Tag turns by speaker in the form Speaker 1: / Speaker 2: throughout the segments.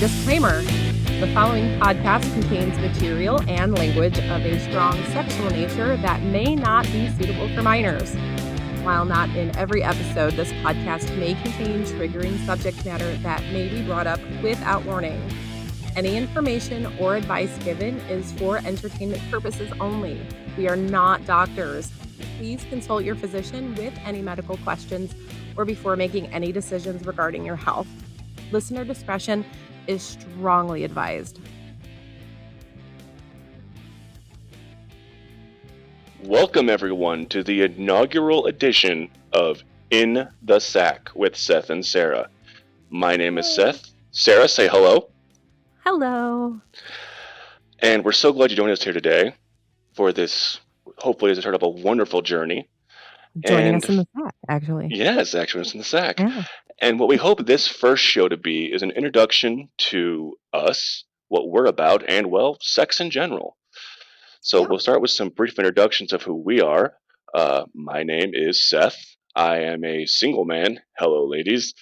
Speaker 1: Disclaimer: the following podcast contains material and language of a strong sexual nature that may not be suitable for minors. While not in every episode, this podcast may contain triggering subject matter that may be brought up without warning. Any information or advice given is for entertainment purposes only. We are not doctors. Please consult your physician with any medical questions or before making any decisions regarding your health. Listener discretion is strongly advised.
Speaker 2: Welcome, everyone, to the inaugural edition of In the Sack with Seth and Sarah. My name is Seth. Sarah, say hello.
Speaker 1: Hello.
Speaker 2: And we're so glad you joined us here today for this, hopefully, is a sort of a wonderful journey.
Speaker 1: Joining us in the sack, actually.
Speaker 2: Yes, actually, it's in the sack.
Speaker 1: Yeah.
Speaker 2: And what we hope this first show to be is an introduction to us, what we're about, and, well, sex in general. So We'll start with some brief introductions of who we are. My name is Seth. I am a single man. Hello, ladies.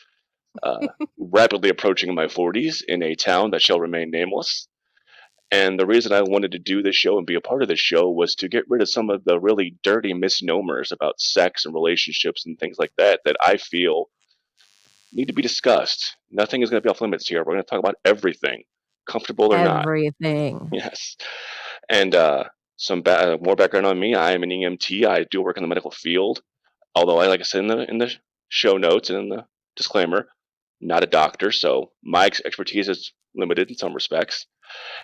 Speaker 2: Rapidly approaching my 40s in a town that shall remain nameless. And the reason I wanted to do this show and be a part of this show was to get rid of some of the really dirty misnomers about sex and relationships and things like that that I feel need to be discussed. Nothing is going to be off limits here. We're going to talk about everything, comfortable or not.
Speaker 1: Everything.
Speaker 2: Yes. And some more background on me. I am an EMT. I do work in the medical field. Although like I said in the show notes and in the disclaimer, not a doctor. So my expertise is limited in some respects.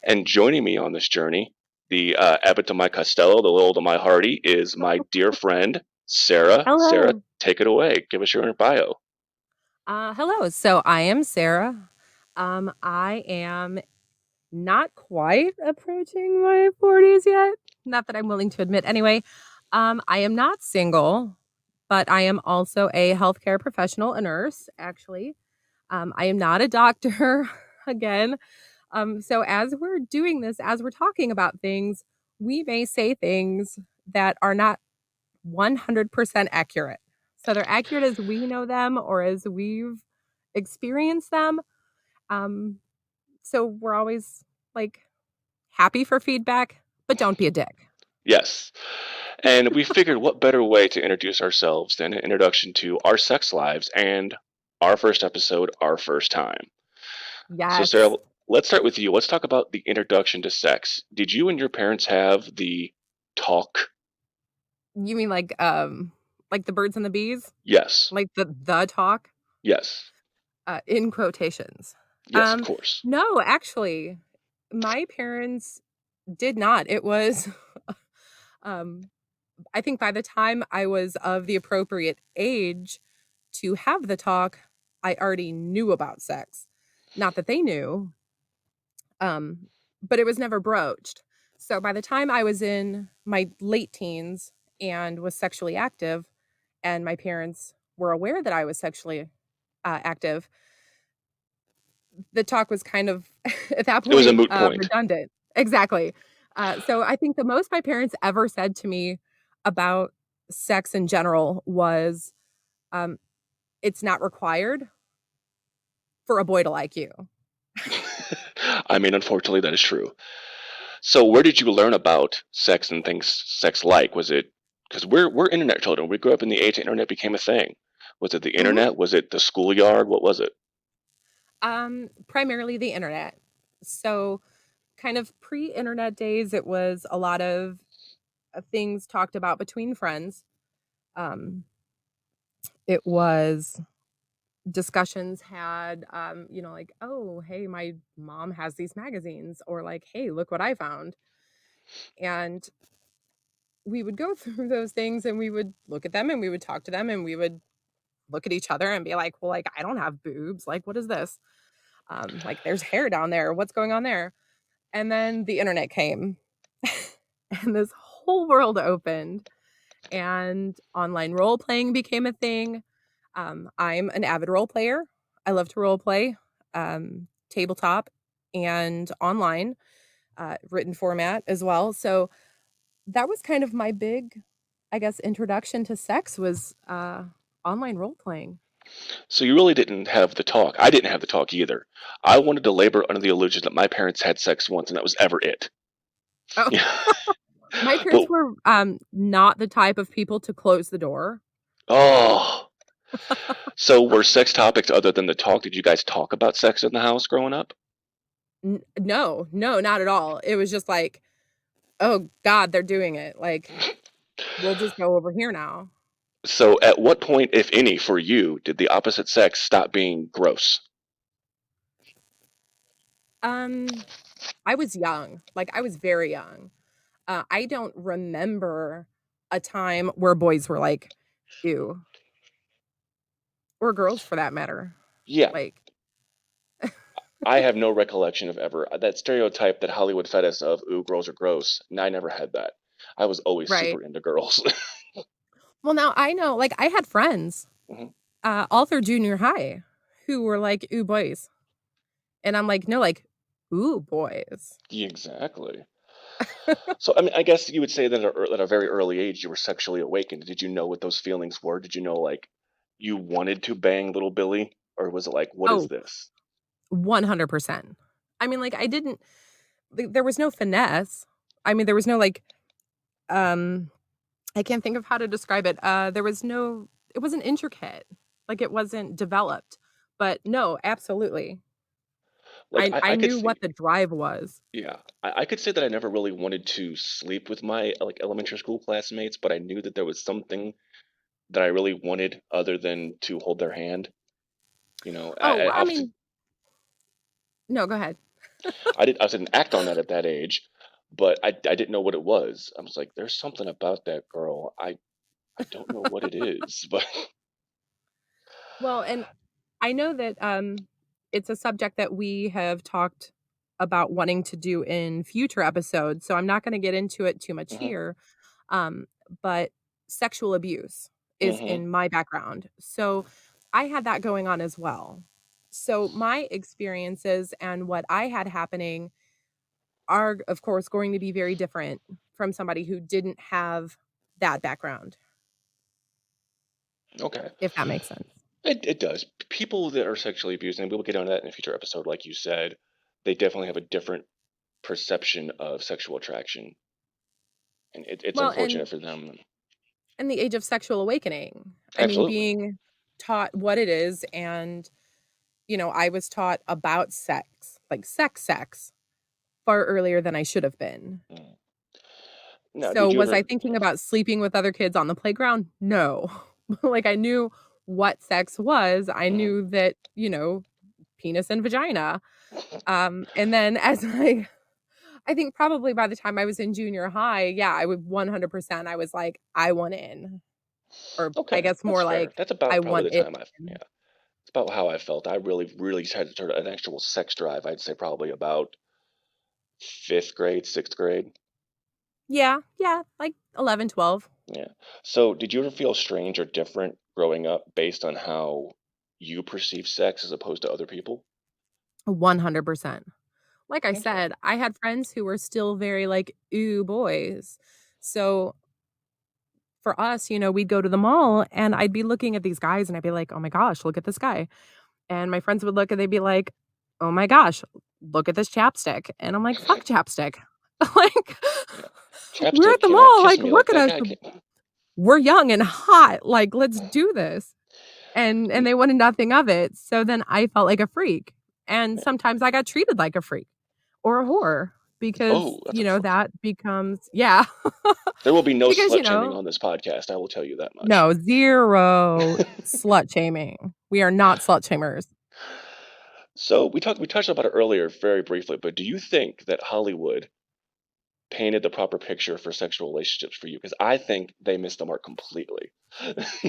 Speaker 2: And joining me on this journey, the Abbott to my Costello, the Lil to my Hardy, is my dear friend, Sarah.
Speaker 1: Hello.
Speaker 2: Sarah, take it away. Give us your bio.
Speaker 1: Hello. So I am Sarah. I am not quite approaching my 40s yet. Not that I'm willing to admit. Anyway, I am not single, but I am also a healthcare professional, a nurse, actually. I am not a doctor, again. So as we're doing this, as we're talking about things, we may say things that are not 100% accurate. So they're accurate as we know them or as we've experienced them. So we're always happy for feedback, but don't be a dick.
Speaker 2: Yes. And we figured what better way to introduce ourselves than an introduction to our sex lives and our first episode, our first time.
Speaker 1: Yes.
Speaker 2: So Sarah, let's start with you. Let's talk about the introduction to sex. Did you and your parents have the talk?
Speaker 1: You mean like the birds and the bees?
Speaker 2: Yes.
Speaker 1: Like the talk?
Speaker 2: Yes.
Speaker 1: In quotations.
Speaker 2: Yes, of course.
Speaker 1: No, actually, my parents did not. It was, I think by the time I was of the appropriate age to have the talk, I already knew about sex. Not that they knew, but it was never broached. So by the time I was in my late teens and was sexually active, and my parents were aware that I was sexually active, the talk was kind of, at that point,
Speaker 2: it was a moot point.
Speaker 1: Redundant. Exactly. So I think the most my parents ever said to me about sex in general was, it's not required for a boy to like you.
Speaker 2: I mean, unfortunately, that is true. So where did you learn about sex and things sex like? Was it, because we're internet children. We grew up in the age internet became a thing. Was it the internet? Mm-hmm. Was it the schoolyard? What was it?
Speaker 1: Primarily the internet. So kind of pre-internet days, it was a lot of things talked about between friends. It was discussions had, like, oh, hey, my mom has these magazines, or like, hey, look what I found. And we would go through those things and we would look at them and we would talk to them and we would look at each other and be like, well, like, I don't have boobs. Like, what is this? Like, there's hair down there. What's going on there? And then the internet came and this whole world opened and online role playing became a thing. I'm an avid role player. I love to role play, tabletop and online, written format as well. So that was kind of my big, I guess, introduction to sex was online role playing.
Speaker 2: So you really didn't have the talk. I didn't have the talk either. I wanted to labor under the illusion that my parents had sex once and that was ever it.
Speaker 1: Oh,
Speaker 2: Yeah.
Speaker 1: my parents
Speaker 2: But
Speaker 1: were, not the type of people to close the door.
Speaker 2: oh, so were sex topics other than the talk? Did you guys talk about sex in the house growing up?
Speaker 1: N no, no, not at all. It was just like, "Oh god, they're doing it." Like, "We'll just go over here now."
Speaker 2: So at what point, if any, for you, did the opposite sex stop being gross?
Speaker 1: Um, I was young, like, I was very young. I don't remember a time where boys were like, "Ew," or girls for that matter.
Speaker 2: Yeah,
Speaker 1: Like,
Speaker 2: I have no recollection of ever that stereotype that Hollywood fed us of "ooh, girls are gross." I never had that. I was always
Speaker 1: right.
Speaker 2: super into girls.
Speaker 1: Well, now I know, like, I had friends,
Speaker 2: Mhm.
Speaker 1: all through junior high who were like, "Ooh, boys." And I'm like, "No, like, ooh, boys."
Speaker 2: Exactly. So, I mean, I guess you would say that at a very early age you were sexually awakened. Did you know what those feelings were? Did you know, like, you wanted to bang little Billy, or was it like, what is
Speaker 1: Oh,
Speaker 2: this?
Speaker 1: 100%. I mean, like, I didn't there was no finesse. I mean, there was no, like, um I can't think of how to describe it. There was no it wasn't intricate, like, it wasn't developed. But no, absolutely.
Speaker 2: Like,
Speaker 1: I
Speaker 2: I could
Speaker 1: knew
Speaker 2: see,
Speaker 1: what the drive was.
Speaker 2: yeah, I could say that I never really wanted to sleep with my like elementary school classmates, but I knew that there was something that I really wanted other than to hold their hand. You know,
Speaker 1: Oh,
Speaker 2: I
Speaker 1: well, I
Speaker 2: obviously
Speaker 1: mean no, go ahead.
Speaker 2: I didn't act on that at that age, but I didn't know what it was. I was like, there's something about that girl. I don't know what it is, but
Speaker 1: Well, and I know that, it's a subject that we have talked about wanting to do in future episodes, so I'm not gonna get into it too much
Speaker 2: hmm
Speaker 1: here, um, but sexual abuse is
Speaker 2: hmm
Speaker 1: in my background, so I had that going on as well. So my experiences and what I had happening are, of course, going to be very different from somebody who didn't have that background,
Speaker 2: okay.
Speaker 1: if that makes sense.
Speaker 2: It does. People that are sexually abused, and we'll get on that in a future episode, like you said, they definitely have a different perception of sexual attraction, and it's
Speaker 1: Well, and
Speaker 2: unfortunate for them.
Speaker 1: in the age of sexual awakening. I mean,
Speaker 2: Absolutely.
Speaker 1: being taught what it is and, I was taught about sex, like sex, far earlier than I should have been.
Speaker 2: Mm. Now,
Speaker 1: So,
Speaker 2: did you
Speaker 1: was I
Speaker 2: ever?
Speaker 1: thinking about sleeping with other kids on the playground? No. Like, I knew what sex was. I
Speaker 2: Mhm.
Speaker 1: knew that, penis and vagina. And then as I think probably by the time I was in junior high, yeah, I would 100%, I was like, "I want in." Or I
Speaker 2: Okay,
Speaker 1: guess
Speaker 2: that's
Speaker 1: more
Speaker 2: fair.
Speaker 1: like,
Speaker 2: That's
Speaker 1: "I
Speaker 2: about probably
Speaker 1: want
Speaker 2: the
Speaker 1: it
Speaker 2: time I've. Yeah,
Speaker 1: in."
Speaker 2: it's about how I felt. I really, really had to turn an actual sex drive. I'd say probably about fifth grade, sixth grade.
Speaker 1: Yeah, yeah, like 11, 12.
Speaker 2: Yeah. So, did you ever feel strange or different growing up based on how you perceive sex as opposed to other people?
Speaker 1: 100%. Like I
Speaker 2: Okay.
Speaker 1: said, I had friends who were still very like, "Ooh, boys." So, for us, we'd go to the mall and I'd be looking at these guys and I'd be like, "Oh my gosh, look at this guy." And my friends would look and they'd be like, "Oh my gosh, look at this chapstick." And I'm like, "Fuck chapstick." Like,
Speaker 2: Yeah.
Speaker 1: we're
Speaker 2: Chapstick
Speaker 1: at the
Speaker 2: cannot
Speaker 1: mall,
Speaker 2: kiss
Speaker 1: like,
Speaker 2: me like
Speaker 1: look at
Speaker 2: that
Speaker 1: us.
Speaker 2: guy can.
Speaker 1: We're young and hot. Like, let's do this. And
Speaker 2: Mm,
Speaker 1: they wanted nothing of it. So then I felt like a freak. And
Speaker 2: yeah.
Speaker 1: sometimes I got treated like a freak or a whore because,
Speaker 2: Oh, that's unfortunate.
Speaker 1: that becomes yeah.
Speaker 2: There will be no
Speaker 1: Because,
Speaker 2: slut shaming on this podcast. I will tell you that much.
Speaker 1: no, 0 slut shaming. We are not slut shamers.
Speaker 2: So we touched about it earlier very briefly, but do you think that Hollywood painted the proper picture for sexual relationships for you? Because I think they missed the mark completely.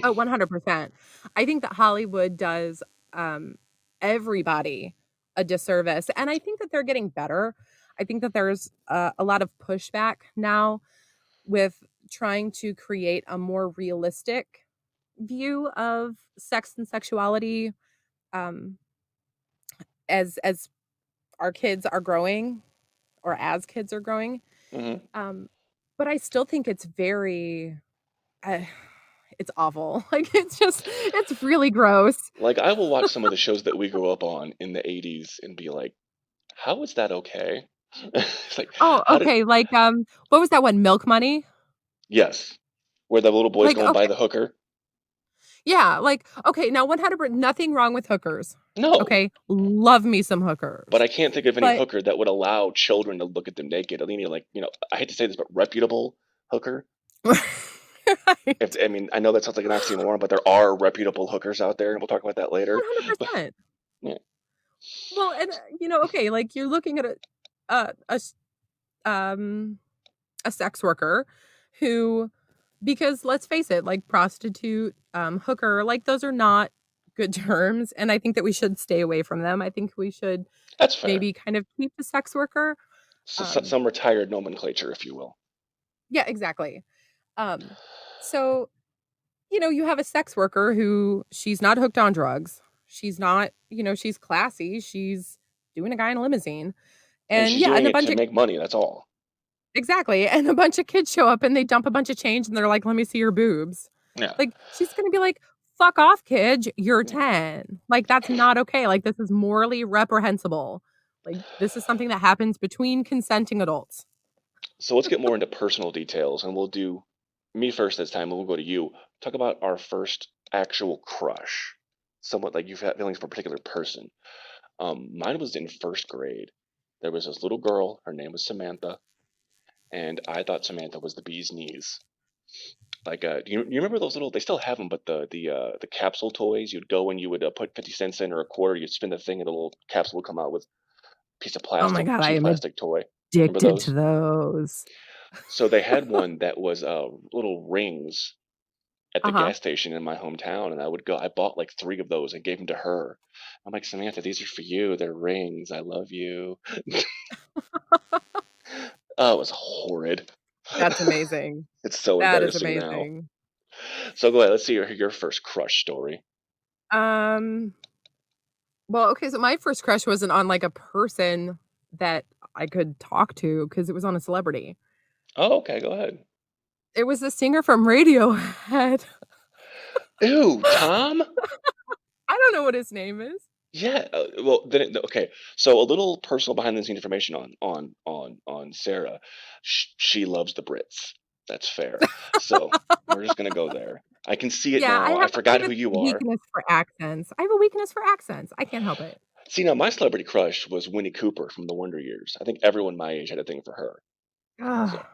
Speaker 1: Oh, 100%. I think that Hollywood does, um, everybody a disservice, and I think that they're getting better. I think that there's a lot of pushback now with trying to create a more realistic view of sex and sexuality, um, as our kids are growing or as kids are growing.
Speaker 2: hmm
Speaker 1: Um, but I still think it's very, uh, it's awful. Like, it's really gross.
Speaker 2: Like I will watch some of the shows that we grew up on in the 80s and be like, how is that okay? It's like,
Speaker 1: Oh,
Speaker 2: how did
Speaker 1: okay, like, what was that one, Milk Money?
Speaker 2: yes, where the little boy's
Speaker 1: Like,
Speaker 2: going by
Speaker 1: okay
Speaker 2: the hooker?
Speaker 1: yeah, like, okay, now 100 nothing wrong with hookers,
Speaker 2: No,
Speaker 1: okay? Love me some
Speaker 2: but
Speaker 1: hookers.
Speaker 2: I can't think of any
Speaker 1: But
Speaker 2: hooker that would allow children to look at them naked. I mean, like, I hate to say this, but reputable hooker. If
Speaker 1: right,
Speaker 2: I mean, I know that sounds like an oxymoron, but there are reputable hookers out there, and we'll talk about that later. But
Speaker 1: 100%.
Speaker 2: yeah,
Speaker 1: Well, and, okay, like, you're looking at a s um, a sex worker who because let's face it, like, prostitute, hooker, like, those are not good terms, and I think that we should stay away from them. I think we should
Speaker 2: that's fair.
Speaker 1: maybe kind of keep the sex worker, um
Speaker 2: Some retired nomenclature, if you will.
Speaker 1: yeah, exactly. Um, so, you have a sex worker who she's not hooked on drugs. She's not, she's classy. She's doing a guy in a limousine.
Speaker 2: And
Speaker 1: And
Speaker 2: she's
Speaker 1: yeah, and
Speaker 2: doing
Speaker 1: a
Speaker 2: it
Speaker 1: bunch
Speaker 2: to
Speaker 1: of
Speaker 2: make money. That's all.
Speaker 1: exactly. And a bunch of kids show up and they dump a bunch of change and they're like, "Let me see your boobs."
Speaker 2: Yeah.
Speaker 1: Like she's going to be like, "Fuck off, kid. You're
Speaker 2: Yeah.
Speaker 1: 10." Like that's not okay. Like this is morally reprehensible. Like this is something that happens between consenting adults.
Speaker 2: So let's get more into personal details, and we'll do me first this time, and we'll go to you. Talk about our first actual crush. Somewhat like you've had feelings for a particular person. Mine was in first grade. There was this little girl. Her name was Samantha, and I thought Samantha was the bee's knees. Like, you remember those little? They still have them, but the capsule toys. You'd go and you would put 50 cents in or a quarter. You'd spin the thing, and a little capsule would come out with a piece of
Speaker 1: Oh my
Speaker 2: plastic,
Speaker 1: god, I
Speaker 2: cheap
Speaker 1: am
Speaker 2: plastic toy. Remember
Speaker 1: addicted to
Speaker 2: those?
Speaker 1: those.
Speaker 2: So they had one that was little rings at the
Speaker 1: Uh-huh.
Speaker 2: gas station in my hometown, and I would go. I bought like three of those and gave them to her. I'm like, Samantha, these are for you. They're rings. I love you. Oh, it was horrid.
Speaker 1: That's amazing.
Speaker 2: It's so
Speaker 1: That is
Speaker 2: embarrassing now.
Speaker 1: amazing.
Speaker 2: So go ahead. Let's see your first crush story.
Speaker 1: Um, well, okay, so my first crush wasn't on, like, a person that I could talk to because it was on a celebrity.
Speaker 2: Oh, okay. Go ahead.
Speaker 1: It was the singer from Radiohead.
Speaker 2: Ew, Tom.
Speaker 1: I don't know what his name is.
Speaker 2: Yeah. Well, then okay. So a little personal behind the scenes information on Sarah. She loves the Brits. That's fair. So we're just gonna go there. I can see it
Speaker 1: Yeah,
Speaker 2: now. I
Speaker 1: I
Speaker 2: forgot
Speaker 1: have
Speaker 2: who
Speaker 1: a
Speaker 2: you are.
Speaker 1: weakness for accents. I have a weakness for accents. I can't help it.
Speaker 2: See, now my celebrity crush was Winnie Cooper from the Wonder Years. I think everyone my age had a thing for her.
Speaker 1: Ugh.
Speaker 2: So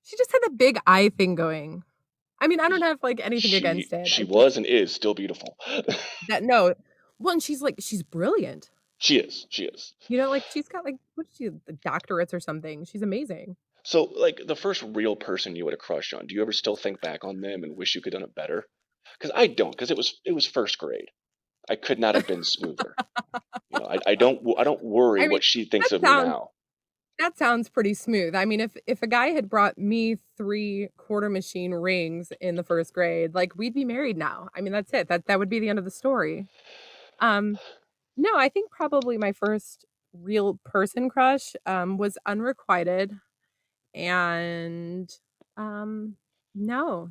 Speaker 1: She just had the big eye thing going. I mean, I don't have, like, anything
Speaker 2: she
Speaker 1: against it.
Speaker 2: she
Speaker 1: I just
Speaker 2: was and is still beautiful.
Speaker 1: that no. Well, and she's brilliant.
Speaker 2: She is. She is.
Speaker 1: Like, she's got, like, what is she, the doctorates or something. She's amazing.
Speaker 2: So, like the first real person you had a crush on, do you ever still think back on them and wish you could have done it better? Because I don't. Because it was first grade. I could not have been smoother. I don't worry
Speaker 1: I mean,
Speaker 2: what she
Speaker 1: that
Speaker 2: thinks of me
Speaker 1: sounds
Speaker 2: now.
Speaker 1: that sounds pretty smooth. I mean, if a guy had brought me 3 quarter machine rings in the 1st grade, like, we'd be married now. I mean, that's it. That would be the end of the story. Um, no, I think probably my first real person crush, was unrequited, and, um, no,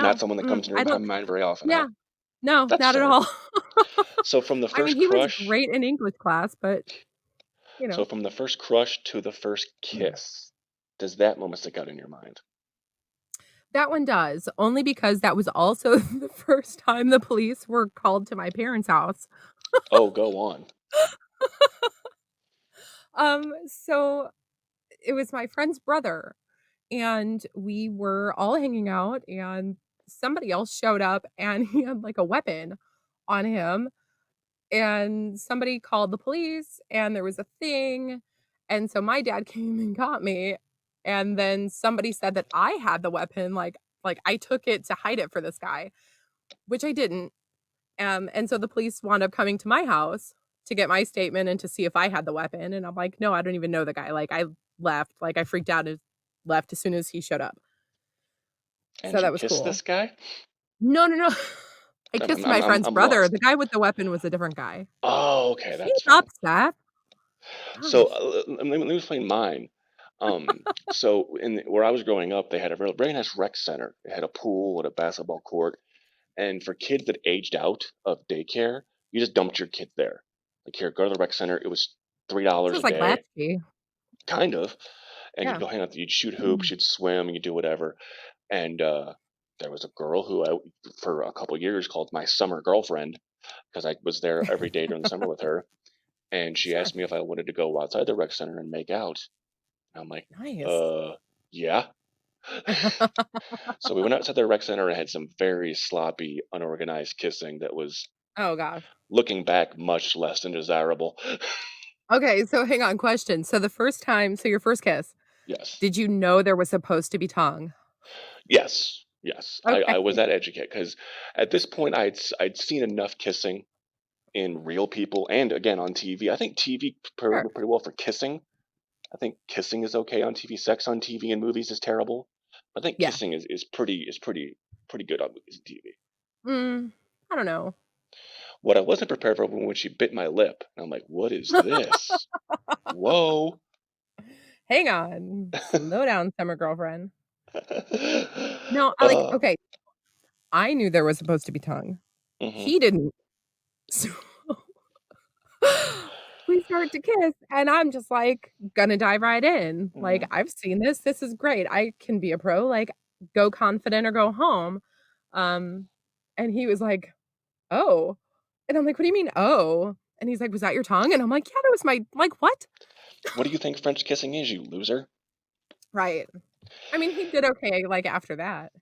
Speaker 2: Not
Speaker 1: no,
Speaker 2: someone that comes in your
Speaker 1: I don't
Speaker 2: mind very often, huh?
Speaker 1: yeah, no,
Speaker 2: That's
Speaker 1: not at
Speaker 2: fair.
Speaker 1: all.
Speaker 2: So from the
Speaker 1: I mean,
Speaker 2: first
Speaker 1: he was
Speaker 2: crush,
Speaker 1: great in English class, but, you
Speaker 2: so
Speaker 1: know.
Speaker 2: from the first crush to the first kiss, does that moment stick out in your mind?
Speaker 1: That one does, only because that was also the first time the police were called to my parents' house.
Speaker 2: Oh, go on.
Speaker 1: So it was my friend's brother, and we were all hanging out, and somebody else showed up, and he had, like, a weapon on him, and somebody called the police, and there was a thing, and so my dad came and got me, and then somebody said that I had the weapon, like, I took it to hide it for this guy, which I didn't. And so the police wound up coming to my house to get my statement and to see if I had the weapon, and I'm like, "No, I don't even know the guy." Like, I left, like, I freaked out and left as soon as he showed up.
Speaker 2: And
Speaker 1: So
Speaker 2: you
Speaker 1: that was
Speaker 2: kissed
Speaker 1: cool.
Speaker 2: this guy?
Speaker 1: No, no, no. I
Speaker 2: I'm,
Speaker 1: kissed
Speaker 2: I'm,
Speaker 1: my
Speaker 2: I'm,
Speaker 1: friend's
Speaker 2: I'm
Speaker 1: brother. The
Speaker 2: lost.
Speaker 1: guy with the weapon was a different guy.
Speaker 2: Oh, okay,
Speaker 1: Shut
Speaker 2: that's
Speaker 1: up,
Speaker 2: fine.
Speaker 1: Seth.
Speaker 2: So
Speaker 1: Gosh.
Speaker 2: let me explain mine. So in where I was growing up, they had a very nice rec center. It had a pool and a basketball court. And for kids that aged out of daycare, you just dumped your kid there. Like, here, go to the rec center. It was
Speaker 1: So
Speaker 2: $3 a
Speaker 1: it's like
Speaker 2: day,
Speaker 1: latchkey.
Speaker 2: kind of. And you'd
Speaker 1: Yeah.
Speaker 2: go hang out. You'd shoot hoops,
Speaker 1: Mm.
Speaker 2: you'd swim, you'd do whatever. And there was a girl who I, for a couple years, called my summer girlfriend because I was there every day during the summer with her. And she
Speaker 1: Sure.
Speaker 2: asked me if I wanted to go outside the rec center and make out. And I'm like,
Speaker 1: Nice.
Speaker 2: uh, yeah. So we went outside the rec center and had some very sloppy, unorganized kissing that was,
Speaker 1: Oh gosh.
Speaker 2: looking back, much less than desirable.
Speaker 1: Okay, so hang on, question. So the first time so your first kiss,
Speaker 2: Yes.
Speaker 1: did you know there was supposed to be tongue?
Speaker 2: Yes. Yes. I
Speaker 1: Okay,
Speaker 2: was that educated because at this point I'd seen enough kissing in real people and again on TV. I think TV prepared
Speaker 1: sure.
Speaker 2: pretty well for kissing. I think kissing is okay on TV. Sex on TV and movies is terrible. I think
Speaker 1: Yeah.
Speaker 2: kissing is pretty good on movies and TV.
Speaker 1: Mm, I don't know.
Speaker 2: What I wasn't prepared for when she bit my lip. And I'm like, what is this? Whoa.
Speaker 1: Hang on. Slow down, summer girlfriend. No, I like
Speaker 2: uh,
Speaker 1: okay, I knew there was supposed to be tongue.
Speaker 2: hmm
Speaker 1: He didn't. So we start to kiss, and I'm just, like, gonna dive right in. Like,
Speaker 2: hmm
Speaker 1: "I've seen this. This is great. I can be a pro. Like, go confident or go home." Um, and he was like, "Oh." And I'm like, "What do you mean, 'oh'?" And he's like, "Was that your tongue?" And I'm like, "Yeah, that was my" like, "What?"
Speaker 2: What do you think French kissing is, you loser?
Speaker 1: Right. I mean, he did okay, like, after that.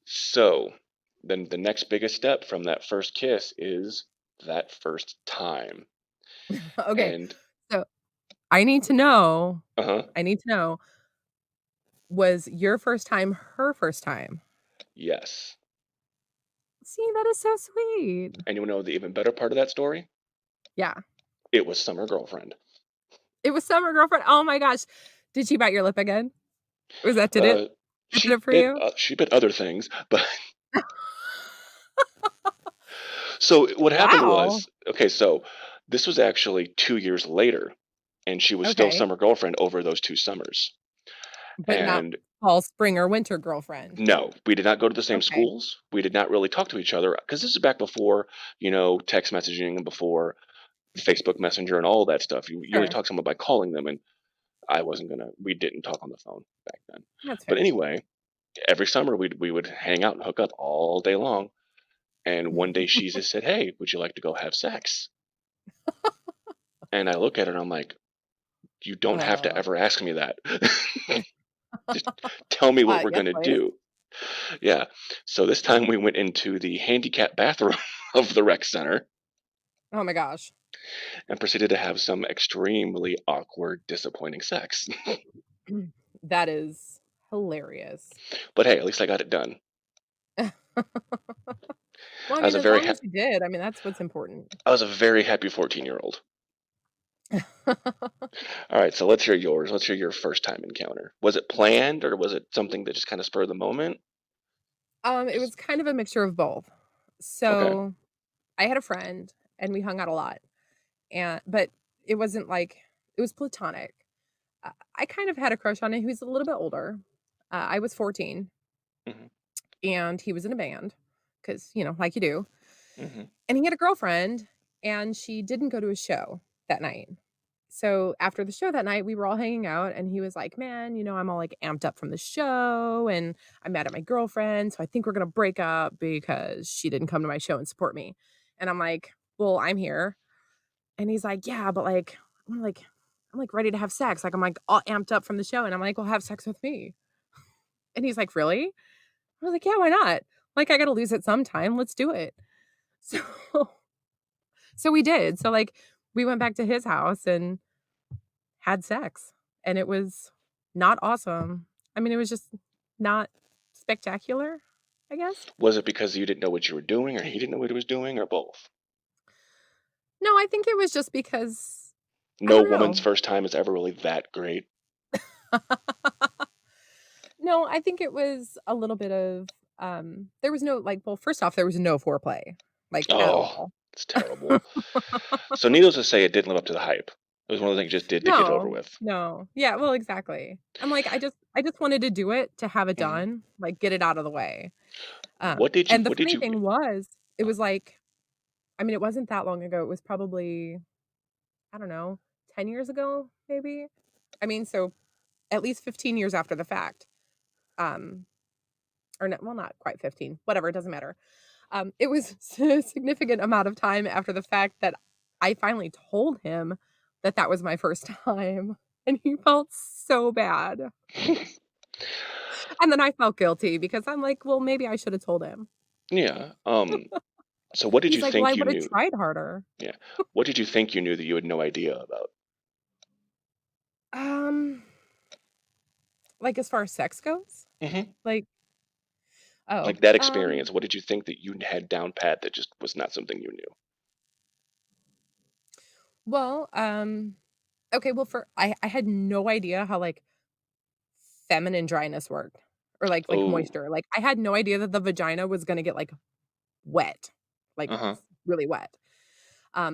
Speaker 2: So, then the next biggest step from that first kiss is that first time.
Speaker 1: Okay.
Speaker 2: And,
Speaker 1: So, I need to know
Speaker 2: uh-huh,
Speaker 1: I need to know, was your first time her first time?
Speaker 2: yes.
Speaker 1: See, that is so sweet.
Speaker 2: And you wanna know the even better part of that story?
Speaker 1: Yeah.
Speaker 2: It was summer girlfriend.
Speaker 1: It was summer girlfriend. Oh my gosh. Did she bite your lip again? Was that did it?
Speaker 2: Uh,
Speaker 1: That did it for you?
Speaker 2: she bit other things, but so what happened
Speaker 1: Wow.
Speaker 2: was, okay, so this was actually 2 years later, and she was still
Speaker 1: Okay.
Speaker 2: summer girlfriend over those 2 summers.
Speaker 1: But not
Speaker 2: And
Speaker 1: fall, spring, or winter girlfriend.
Speaker 2: no, we did not go to the same
Speaker 1: Okay.
Speaker 2: schools. We did not really talk to each other because this is back before, text messaging and before Facebook Messenger and all that stuff. You really
Speaker 1: Sure.
Speaker 2: talk to someone by calling them, and we didn't talk on the phone back then.
Speaker 1: That's
Speaker 2: But
Speaker 1: fair.
Speaker 2: anyway, every summer we would hang out and hook up all day long. And one day she just said, "Hey, would you like to go have sex?" And I look at her and I'm like, "You don't have to
Speaker 1: Uh,
Speaker 2: ever ask me that. Just tell me what we're
Speaker 1: yes,
Speaker 2: gonna
Speaker 1: please.
Speaker 2: do." Yeah. So this time we went into the handicap bathroom of the rec center
Speaker 1: Oh my gosh.
Speaker 2: and proceeded to have some extremely awkward, disappointing sex.
Speaker 1: That is hilarious.
Speaker 2: But hey, at least I got it done.
Speaker 1: Well, I
Speaker 2: I was
Speaker 1: mean,
Speaker 2: a
Speaker 1: as
Speaker 2: very
Speaker 1: long as you did, I mean, that's what's important.
Speaker 2: I was a very happy 14-year-old. All right, so let's hear yours. Let's hear your first time encounter. Was it planned or was it something that just kind of spurred the moment?
Speaker 1: It
Speaker 2: Just
Speaker 1: was kind of a mixture of both.
Speaker 2: okay.
Speaker 1: So, I had a friend, and we hung out a lot, but it wasn't like it was platonic. I kind of had a crush on him. He was a little bit older. I was 14,
Speaker 2: hmm
Speaker 1: and he was in a band because, like you do.
Speaker 2: hmm
Speaker 1: And he had a girlfriend, and she didn't go to his show that night. So after the show that night, we were all hanging out, and he was like, "Man, I'm all like amped up from the show, and I'm mad at my girlfriend, so I think we're gonna break up because she didn't come to my show and support me." And I'm like, "Well, I'm here." And he's like, "Yeah, but like, I'm like ready to have sex. Like I'm like all amped up from the show." And I'm like, "Well, have sex with me." And he's like, "Really?" I was like, "Yeah, why not? Like I gotta lose it sometime. Let's do it." So so we did. So like we went back to his house and had sex, and it was not awesome. I mean, it was just not spectacular, I guess.
Speaker 2: Was it because you didn't know what you were doing or he didn't know what he was doing or both?
Speaker 1: No, I think it was just because I
Speaker 2: No
Speaker 1: don't
Speaker 2: woman's
Speaker 1: know.
Speaker 2: first time is ever really that great.
Speaker 1: No, I think it was a little bit of, there was no like, well, first off, there was no foreplay, like, at
Speaker 2: Oh,
Speaker 1: all.
Speaker 2: it's terrible. So needless to say, it didn't live up to the hype. It was one of the things you just did to get it over
Speaker 1: No,
Speaker 2: with.
Speaker 1: no. Yeah, well, exactly. I'm like, I just wanted to do it to have it
Speaker 2: Mhm.
Speaker 1: done, like, get it out of the way.
Speaker 2: What
Speaker 1: And the
Speaker 2: did
Speaker 1: funny
Speaker 2: you
Speaker 1: thing was, it was like I mean, it wasn't that long ago, it was probably, I don't know, 10 years ago, maybe? I mean, so at least 15 years after the fact. Um, or no well, not quite 15, whatever, it doesn't matter. It was a significant amount of time after the fact that I finally told him that that was my first time, and he felt so bad. And then I felt guilty because I'm like, "Well, maybe I should have told him."
Speaker 2: Yeah, so what did
Speaker 1: He's
Speaker 2: you
Speaker 1: like, "Well, I
Speaker 2: think you
Speaker 1: would have
Speaker 2: knew?
Speaker 1: tried harder."
Speaker 2: Yeah. What did you think you knew that you had no idea about?
Speaker 1: Um, like, as far as sex goes?
Speaker 2: Mhm.
Speaker 1: Like oh,
Speaker 2: Like, that experience, what did you think that you had down pat that just was not something you knew?
Speaker 1: well, okay, well, for I had no idea how, like, feminine dryness worked or, like,
Speaker 2: Oh.
Speaker 1: moisture. Like, I had no idea that the vagina was gonna get, like, wet, like,
Speaker 2: Uh-huh.
Speaker 1: really wet.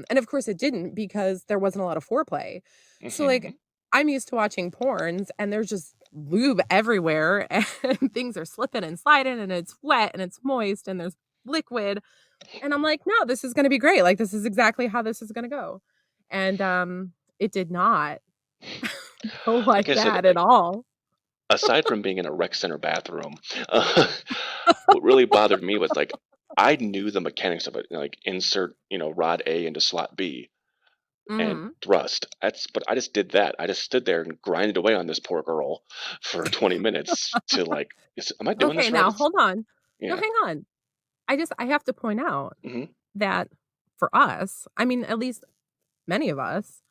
Speaker 1: And of course it didn't because there wasn't a lot of foreplay. So, like,
Speaker 2: Mhm.
Speaker 1: I'm used to watching porns and there's just lube everywhere and things are slipping and sliding and it's wet and it's moist and there's liquid. And I'm like, no, this is gonna be great. Like, this is exactly how this is gonna go. And it did not go
Speaker 2: Like
Speaker 1: like
Speaker 2: I said,
Speaker 1: that at all.
Speaker 2: aside from being in a rec center bathroom, uh, what really bothered me was, like, I knew the mechanics of it, like, insert, rod A into slot B and
Speaker 1: Mhm.
Speaker 2: thrust. But I just did that. I just stood there and grinded away on this poor girl for 20 minutes to, like, am I doing
Speaker 1: Okay,
Speaker 2: this right?
Speaker 1: now hold on. No,
Speaker 2: Yeah.
Speaker 1: hang on. I have to point out
Speaker 2: Mhm.
Speaker 1: that for us, I mean, at least many of us,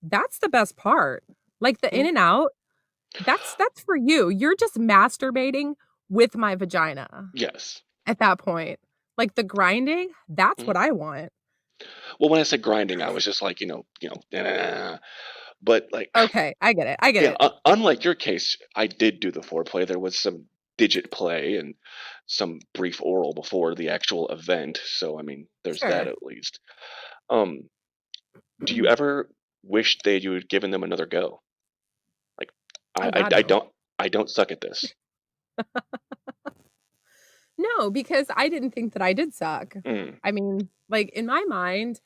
Speaker 1: that's the best part. Like, the in
Speaker 2: Mhm.
Speaker 1: and out, that's for you. You're just masturbating with my vagina
Speaker 2: Yes.
Speaker 1: at that point. Like, the grinding, that's
Speaker 2: Mhm.
Speaker 1: what I want.
Speaker 2: Well, when I said grinding, I was just like, but, like,
Speaker 1: Okay, I get it, I get
Speaker 2: yeah,
Speaker 1: it.
Speaker 2: unlike your case, I did do the foreplay. There was some digit play and some brief oral before the actual event, so, I mean, there's that
Speaker 1: Sure.
Speaker 2: at least. Um, do you ever wish that you had given them another go? Like,
Speaker 1: Oh
Speaker 2: I I
Speaker 1: god,
Speaker 2: I
Speaker 1: no.
Speaker 2: don't suck at this.
Speaker 1: No, because I didn't think that I did suck.
Speaker 2: Mm,
Speaker 1: I mean, like, in my mind,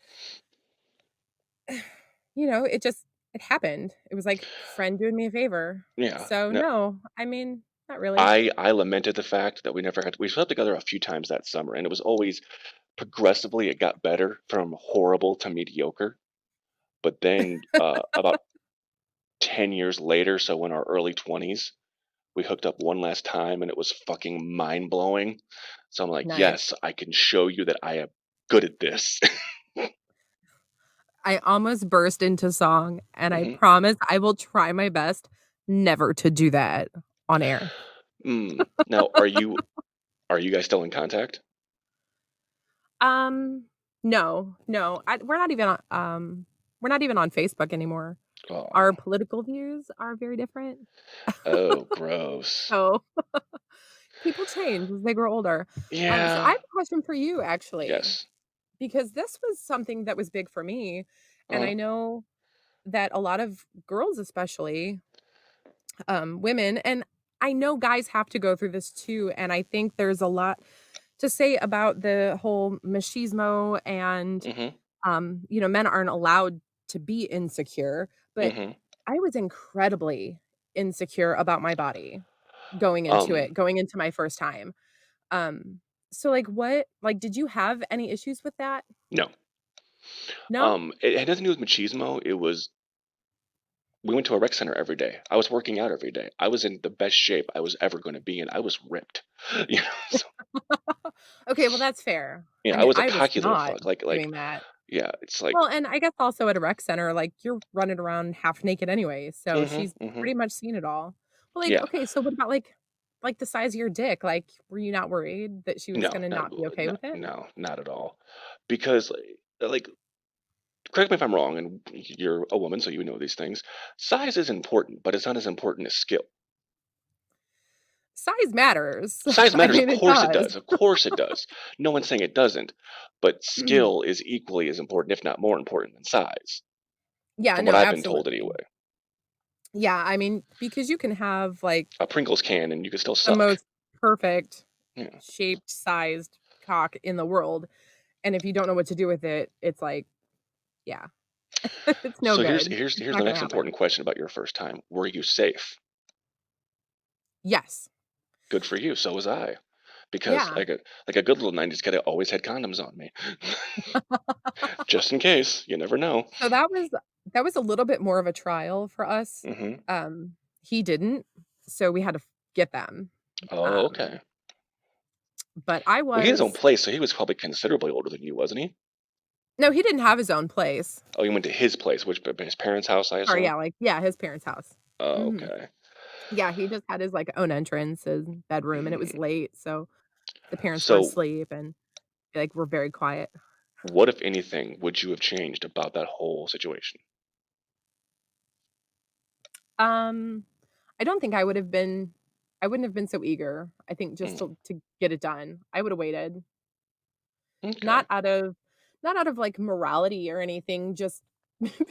Speaker 1: it just it happened. It was like, friend doing me a favor.
Speaker 2: yeah,
Speaker 1: So,
Speaker 2: no,
Speaker 1: no, I mean, not really.
Speaker 2: I lamented the fact that we slept together a few times that summer, and it was always progressively it got better from horrible to mediocre, but then, about 10 years later, so in our early 20s, we hooked up one last time and it was fucking mind-blowing. So I'm like,
Speaker 1: Nice.
Speaker 2: "Yes, I can show you that I am good at this."
Speaker 1: I almost burst into song, and I
Speaker 2: Mhm.
Speaker 1: promise I will try my best never to do that on air.
Speaker 2: Now, are you guys still in contact?
Speaker 1: Um, no, no, we're not even on Facebook anymore.
Speaker 2: Oh.
Speaker 1: Our political views are very different.
Speaker 2: Oh, gross.
Speaker 1: So, people change as they grow older. So I
Speaker 2: Yeah.
Speaker 1: have a question for you actually,
Speaker 2: Yes.
Speaker 1: because this was something that was big for me, and
Speaker 2: Uh-huh.
Speaker 1: I know that a lot of girls especially, women, and I know guys have to go through this too, and I think there's a lot to say about the whole machismo and,
Speaker 2: Mhm.
Speaker 1: men aren't allowed to be insecure, but
Speaker 2: Mhm.
Speaker 1: I was incredibly insecure about my body
Speaker 2: Um,
Speaker 1: going into my first time. Um, so, did you have any issues with that?
Speaker 2: no.
Speaker 1: No?
Speaker 2: It had nothing to do with machismo. It was we went to a rec center every day. I was working out every day. I was in the best shape I was ever gonna be in. I was ripped. You know? So,
Speaker 1: Okay, well, that's fair. I
Speaker 2: I
Speaker 1: mean,
Speaker 2: was a
Speaker 1: I was
Speaker 2: cocky little
Speaker 1: not
Speaker 2: fuck. Like,
Speaker 1: doing that.
Speaker 2: yeah, it's like
Speaker 1: Well, and I guess also at a rec center, like, you're running around half naked anyway, so
Speaker 2: mhm,
Speaker 1: she's
Speaker 2: mhm.
Speaker 1: pretty much seen it all. Well, like,
Speaker 2: Yeah.
Speaker 1: okay, so what about, like, the size of your dick? Like, were you not worried that she was
Speaker 2: No,
Speaker 1: gonna
Speaker 2: no,
Speaker 1: not be okay
Speaker 2: no,
Speaker 1: with it?
Speaker 2: no, not at all. Because, like, correct me if I'm wrong, and you're a woman, so you know these things. Size is important, but it's not as important as skill.
Speaker 1: Size matters.
Speaker 2: Size
Speaker 1: I
Speaker 2: matters, of
Speaker 1: mean, it
Speaker 2: course it
Speaker 1: does.
Speaker 2: does. Of course it does. No one's saying it doesn't, but skill is equally as important, if not more important than size.
Speaker 1: Yeah,
Speaker 2: from what
Speaker 1: no,
Speaker 2: I've been told
Speaker 1: absolutely.
Speaker 2: anyway.
Speaker 1: Yeah, I mean, because you can have, like,
Speaker 2: A Pringles can and you can still
Speaker 1: the
Speaker 2: suck.
Speaker 1: most perfect
Speaker 2: Yeah.
Speaker 1: shaped, sized cock in the world, and if you don't know what to do with it, it's like, yeah, it's no
Speaker 2: So here's
Speaker 1: good.
Speaker 2: here's
Speaker 1: It's
Speaker 2: here's the
Speaker 1: not gonna
Speaker 2: next
Speaker 1: happen.
Speaker 2: important question about your first time. Were you safe?
Speaker 1: Yes.
Speaker 2: Good for you. So was I. Because
Speaker 1: Yeah.
Speaker 2: like a good little 90s kid, I always had condoms on me. Just in case. You never know.
Speaker 1: So that was a little bit more of a trial for us.
Speaker 2: Hmm.
Speaker 1: He didn't, so we had to get them.
Speaker 2: Oh,
Speaker 1: Um,
Speaker 2: okay.
Speaker 1: but I
Speaker 2: Well, he had his own
Speaker 1: was
Speaker 2: place, so he was probably considerably older than you, wasn't he?
Speaker 1: no, he didn't have his own place.
Speaker 2: Oh, you went to his place, which his parents' house, I
Speaker 1: Sorry,
Speaker 2: assume.
Speaker 1: yeah, like, yeah, his parents' house.
Speaker 2: Oh,
Speaker 1: Mhm.
Speaker 2: okay.
Speaker 1: Yeah, he just had his, like, own entrance, his bedroom, and it was
Speaker 2: Mm.
Speaker 1: late, so the parents were
Speaker 2: So,
Speaker 1: asleep and, like, were very quiet.
Speaker 2: what, if anything, would you have changed about that whole situation?
Speaker 1: Um, I don't think I wouldn't have been so eager, I think just
Speaker 2: Mm.
Speaker 1: to get it done. I would have waited.
Speaker 2: Okay.
Speaker 1: Not out of not out of, like, morality or anything, just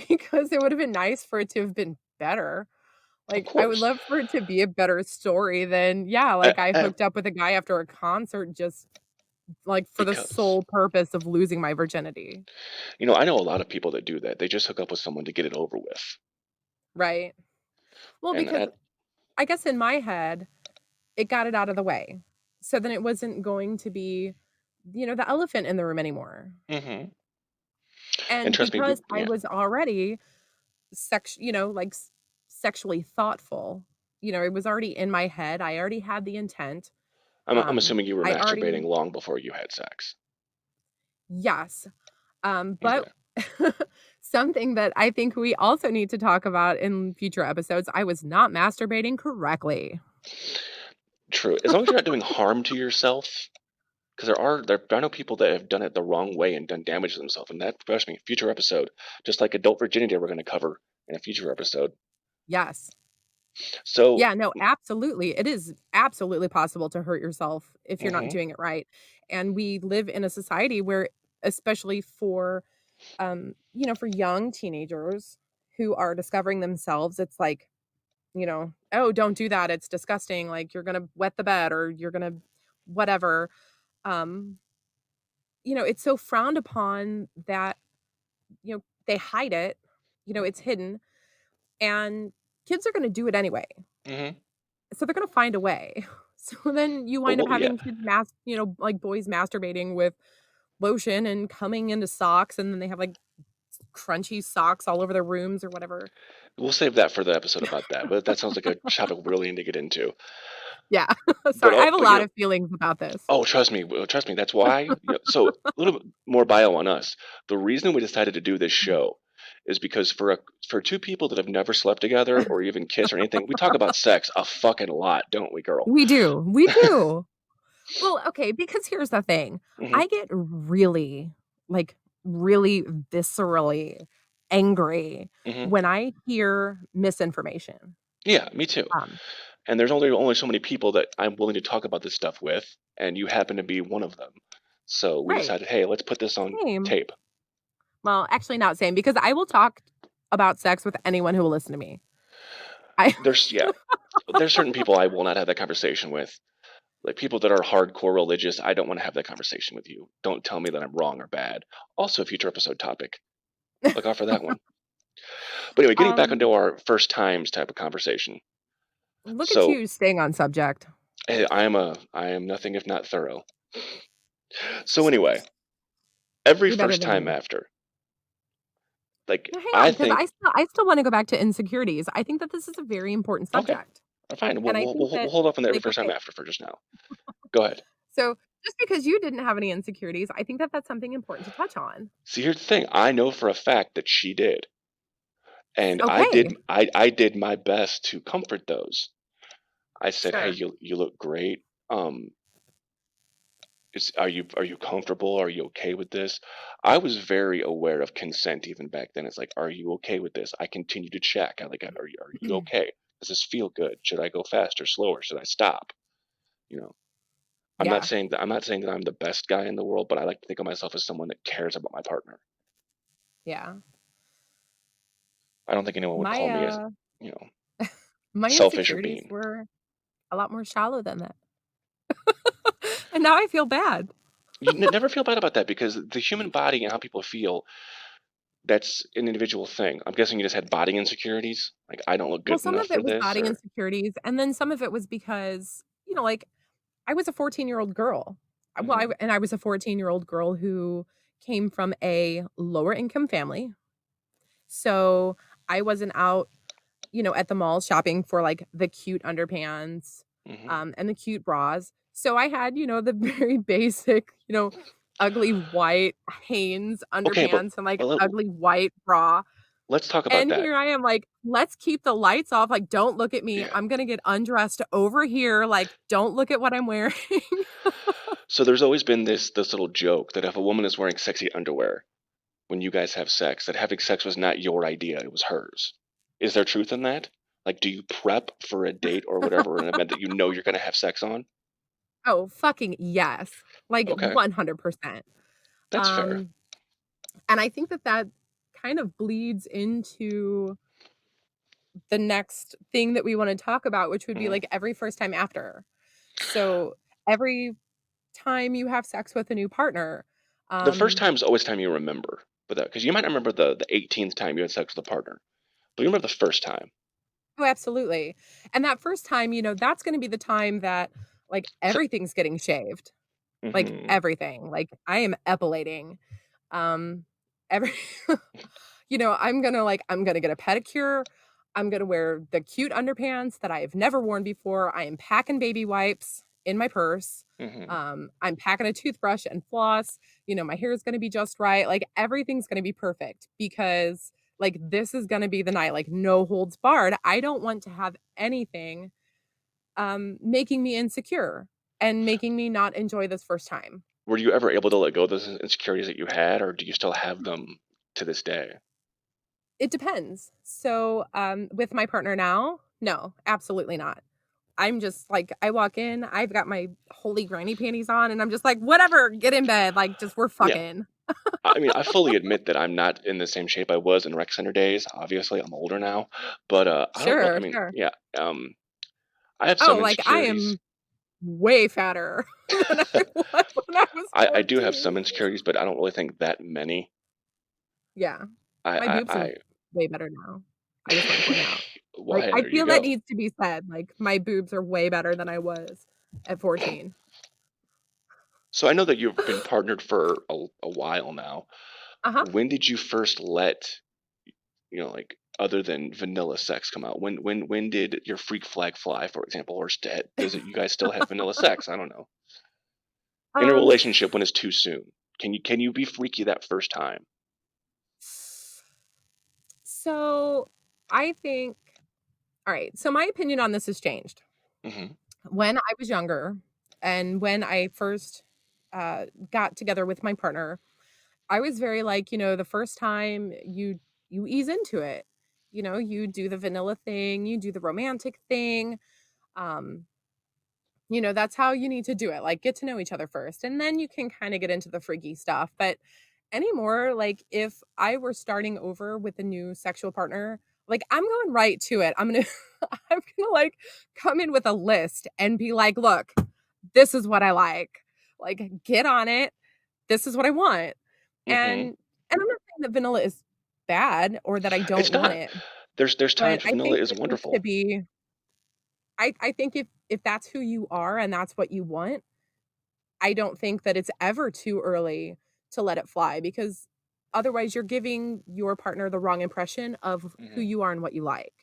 Speaker 1: because it would have been nice for it to have been better.
Speaker 2: Of
Speaker 1: Like, I would
Speaker 2: course.
Speaker 1: love for it to be a better story than, yeah,
Speaker 2: I,
Speaker 1: like, I
Speaker 2: I,
Speaker 1: hooked up with a guy after a concert just, like, for the
Speaker 2: because
Speaker 1: sole purpose of losing my virginity,
Speaker 2: I know a lot of people that do that. They just hook up with someone to get it over with,
Speaker 1: right? Well,
Speaker 2: and
Speaker 1: because
Speaker 2: that.
Speaker 1: I guess in my head, it got it out of the way. So then it wasn't going to be, the elephant in the room anymore.
Speaker 2: Hmm. And
Speaker 1: And
Speaker 2: trust me,
Speaker 1: because I
Speaker 2: yeah,
Speaker 1: was already like, sexually thoughtful, it was already in my head, I already had the intent,
Speaker 2: I'm assuming you were
Speaker 1: I already
Speaker 2: masturbating long before you had sex.
Speaker 1: yes, but
Speaker 2: Okay.
Speaker 1: something that I think we also need to talk about in future episodes, I was not masturbating correctly.
Speaker 2: True. As long as you're not doing harm to yourself, because I know people that have done it the wrong way and done damage to themselves, and that, trust me, future episode, just like adult virginity, we're going to cover in a future episode.
Speaker 1: Yes.
Speaker 2: So,
Speaker 1: Yeah, no, absolutely. It is absolutely possible to hurt yourself if you're not
Speaker 2: hmm,
Speaker 1: doing it right. And we live in a society where, especially for, for young teenagers who are discovering themselves, it's like, "Oh, don't do that. It's disgusting. Like, you're gonna wet the bed or you're gonna whatever." Um, it's so frowned upon that, they hide it. It's hidden, and kids are gonna do it anyway.
Speaker 2: hmm.
Speaker 1: So they're gonna find a way. So then you
Speaker 2: But
Speaker 1: wind up
Speaker 2: what? Yeah,
Speaker 1: having kids like boys masturbating with lotion and coming into socks, and then they have, like, crunchy socks all over their rooms or whatever.
Speaker 2: we'll save that for the episode about that. But that sounds like a topic we really need to get into.
Speaker 1: Yeah.
Speaker 2: But
Speaker 1: Sorry, I have a lot of feelings about this.
Speaker 2: oh, trust me. That's why. So a little bit more bio on us. The reason we decided to do this show is because for two people that have never slept together or even kissed or anything, we talk about sex a fucking lot, don't we, girl?
Speaker 1: We do, we do. Well, okay, because here's the thing.
Speaker 2: Hmm.
Speaker 1: I get really, like, really viscerally angry
Speaker 2: Hmm.
Speaker 1: when I hear misinformation.
Speaker 2: Yeah, me too.
Speaker 1: Um,
Speaker 2: And there's only so many people that I'm willing to talk about this stuff with, and you happen to be one of them. So we
Speaker 1: right,
Speaker 2: decided, hey, let's put this on
Speaker 1: same.
Speaker 2: tape.
Speaker 1: Well, actually not same because I will talk about sex with anyone who will listen to me. I
Speaker 2: Yeah, there's certain people I will not have that conversation with. Like people that are hardcore religious, I don't want to have that conversation with you. Don't tell me that I'm wrong or bad. Also, a future episode topic. Look out for that one. But anyway, getting back
Speaker 1: um,
Speaker 2: into our first times type of conversation.
Speaker 1: look at
Speaker 2: So
Speaker 1: you staying on subject.
Speaker 2: I am nothing if not thorough. So anyway, every
Speaker 1: You're better
Speaker 2: first
Speaker 1: than
Speaker 2: time
Speaker 1: me.
Speaker 2: after, like
Speaker 1: Now hang
Speaker 2: I
Speaker 1: on, because
Speaker 2: think,
Speaker 1: I still wanna go back to insecurities. I think that this is a very important
Speaker 2: okay,
Speaker 1: subject,
Speaker 2: fine. We'll,
Speaker 1: and I
Speaker 2: we'll,
Speaker 1: think
Speaker 2: we'll
Speaker 1: that,
Speaker 2: we'll hold off on the every
Speaker 1: like,
Speaker 2: first time
Speaker 1: okay,
Speaker 2: after for just now. Go ahead.
Speaker 1: so just because you didn't have any insecurities, I think that that's something important to touch on.
Speaker 2: See, here's the thing. I know for a fact that she did, and I
Speaker 1: Okay,
Speaker 2: did. I did my best to comfort those. I said, "Hey,
Speaker 1: sure.
Speaker 2: you look great. Um, are you comfortable? Are you okay with this?" I was very aware of consent even back then. It's like, "Are you okay with this?" I continue to check. I like, "Are you okay? Does this feel good? Should I go faster, slower? Should I stop?" You know,
Speaker 1: Yeah,
Speaker 2: I'm not saying that I'm the best guy in the world, but I like to think of myself as someone that cares about my partner.
Speaker 1: yeah.
Speaker 2: I don't think anyone would
Speaker 1: My,
Speaker 2: call me as, you know,
Speaker 1: my
Speaker 2: selfish or
Speaker 1: insecurities
Speaker 2: mean.
Speaker 1: were a lot more shallow than that. And now I feel bad.
Speaker 2: You never feel bad about that because the human body and how people feel, that's an individual thing. I'm guessing you just had body insecurities? Like, I don't look
Speaker 1: Well,
Speaker 2: good
Speaker 1: some
Speaker 2: enough
Speaker 1: of
Speaker 2: for
Speaker 1: it was
Speaker 2: this,
Speaker 1: body
Speaker 2: or
Speaker 1: insecurities, and then some of it was because, like, I was a 14-year-old girl. Well,
Speaker 2: Mhm,
Speaker 1: I was a 14-year-old girl who came from a lower income family. So, I wasn't out, at the mall shopping for, like, the cute underpants,
Speaker 2: mhm.
Speaker 1: and the cute bras. So, I had, the very basic, ugly white Hanes
Speaker 2: Okay, but
Speaker 1: underpants and, like,
Speaker 2: but
Speaker 1: ugly white bra.
Speaker 2: let's talk about
Speaker 1: And
Speaker 2: that.
Speaker 1: here I am like, "Let's keep the lights off, like, don't look at me.
Speaker 2: Yeah.
Speaker 1: I'm gonna get undressed over here, like, don't look at what I'm wearing."
Speaker 2: So there's always been this little joke that if a woman is wearing sexy underwear when you guys have sex, that having sex was not your idea, it was hers. Is there truth in that? Like, do you prep for a date or whatever, or an event that you know you're gonna have sex on?
Speaker 1: Oh, fucking yes. Like,
Speaker 2: Okay,
Speaker 1: 100%.
Speaker 2: that's fair.
Speaker 1: Um, and I think that that kind of bleeds into the next thing that we wanna talk about, which would be,
Speaker 2: Mhm.
Speaker 1: like, every first time after. So, every time you have sex with a new partner,
Speaker 2: The first
Speaker 1: um
Speaker 2: time's always time you remember, but that because you might not remember the 18th time you had sex with a partner, but you remember the first time.
Speaker 1: Oh, absolutely. And that first time, that's gonna be the time that, like,
Speaker 2: So
Speaker 1: everything's getting shaved. Like,
Speaker 2: mhm,
Speaker 1: everything. Like, I am epilating. Every I'm gonna get a pedicure. I'm gonna wear the cute underpants that I have never worn before. I am packing baby wipes in my purse.
Speaker 2: mhm.
Speaker 1: I'm packing a toothbrush and floss. My hair is gonna be just right. Like, everything's gonna be perfect because, like, this is gonna be the night, like, no holds barred. I don't want to have anything, making me insecure and making me not enjoy this first time.
Speaker 2: Were you ever able to let go of those insecurities that you had, or do you still have them to this day?
Speaker 1: It depends. So, with my partner now, no, absolutely not. I'm just like, I walk in, I've got my holy granny panties on, and I'm just like, "Whatever, get in bed, like, just we're
Speaker 2: Yeah,
Speaker 1: fucking."
Speaker 2: I mean, I fully admit that I'm not in the same shape I was in rec center days. Obviously, I'm older now, but I don't know. I
Speaker 1: Sure,
Speaker 2: mean,
Speaker 1: sure.
Speaker 2: yeah, I have
Speaker 1: Oh,
Speaker 2: some
Speaker 1: like, I
Speaker 2: insecurities.
Speaker 1: am way fatter than I was when I was
Speaker 2: I do have
Speaker 1: 14.
Speaker 2: some insecurities, but I don't really think that many.
Speaker 1: Yeah.
Speaker 2: I
Speaker 1: My
Speaker 2: I,
Speaker 1: boobs are
Speaker 2: I
Speaker 1: way better now. I just wanna point out.
Speaker 2: well,
Speaker 1: Like,
Speaker 2: hey,
Speaker 1: I
Speaker 2: there you
Speaker 1: feel that
Speaker 2: go.
Speaker 1: needs to be said, like, my boobs are way better than I was at 14.
Speaker 2: So I know that you've been partnered for a while now.
Speaker 1: Uh-huh.
Speaker 2: When did you first let, like, other than vanilla sex come out? When did your freak flag fly, for example, or does it you guys still have vanilla sex? I don't know. In a
Speaker 1: Um
Speaker 2: relationship, when is too soon? Can you be freaky that first time?
Speaker 1: So, I think alright, so my opinion on this has changed.
Speaker 2: Mhm,
Speaker 1: When I was younger and when I first, got together with my partner, I was very like, the first time you ease into it. You do the vanilla thing, you do the romantic thing, um that's how you need to do it, like, get to know each other first, and then you can kinda get into the freaky stuff, but anymore, like, if I were starting over with a new sexual partner, like, I'm going right to it. I'm gonna I'm gonna, like, come in with a list and be like, "Look, this is what I like, get on it. This is what I want."
Speaker 2: mhm.
Speaker 1: And I'm not saying that vanilla is bad or that I don't
Speaker 2: It's
Speaker 1: want
Speaker 2: not.
Speaker 1: it,
Speaker 2: There's
Speaker 1: but
Speaker 2: times
Speaker 1: I
Speaker 2: vanilla
Speaker 1: think
Speaker 2: is
Speaker 1: that it needs to
Speaker 2: wonderful.
Speaker 1: be I think if that's who you are and that's what you want, I don't think that it's ever too early to let it fly because otherwise you're giving your partner the wrong impression of who
Speaker 2: Mhm.
Speaker 1: you are and what you like.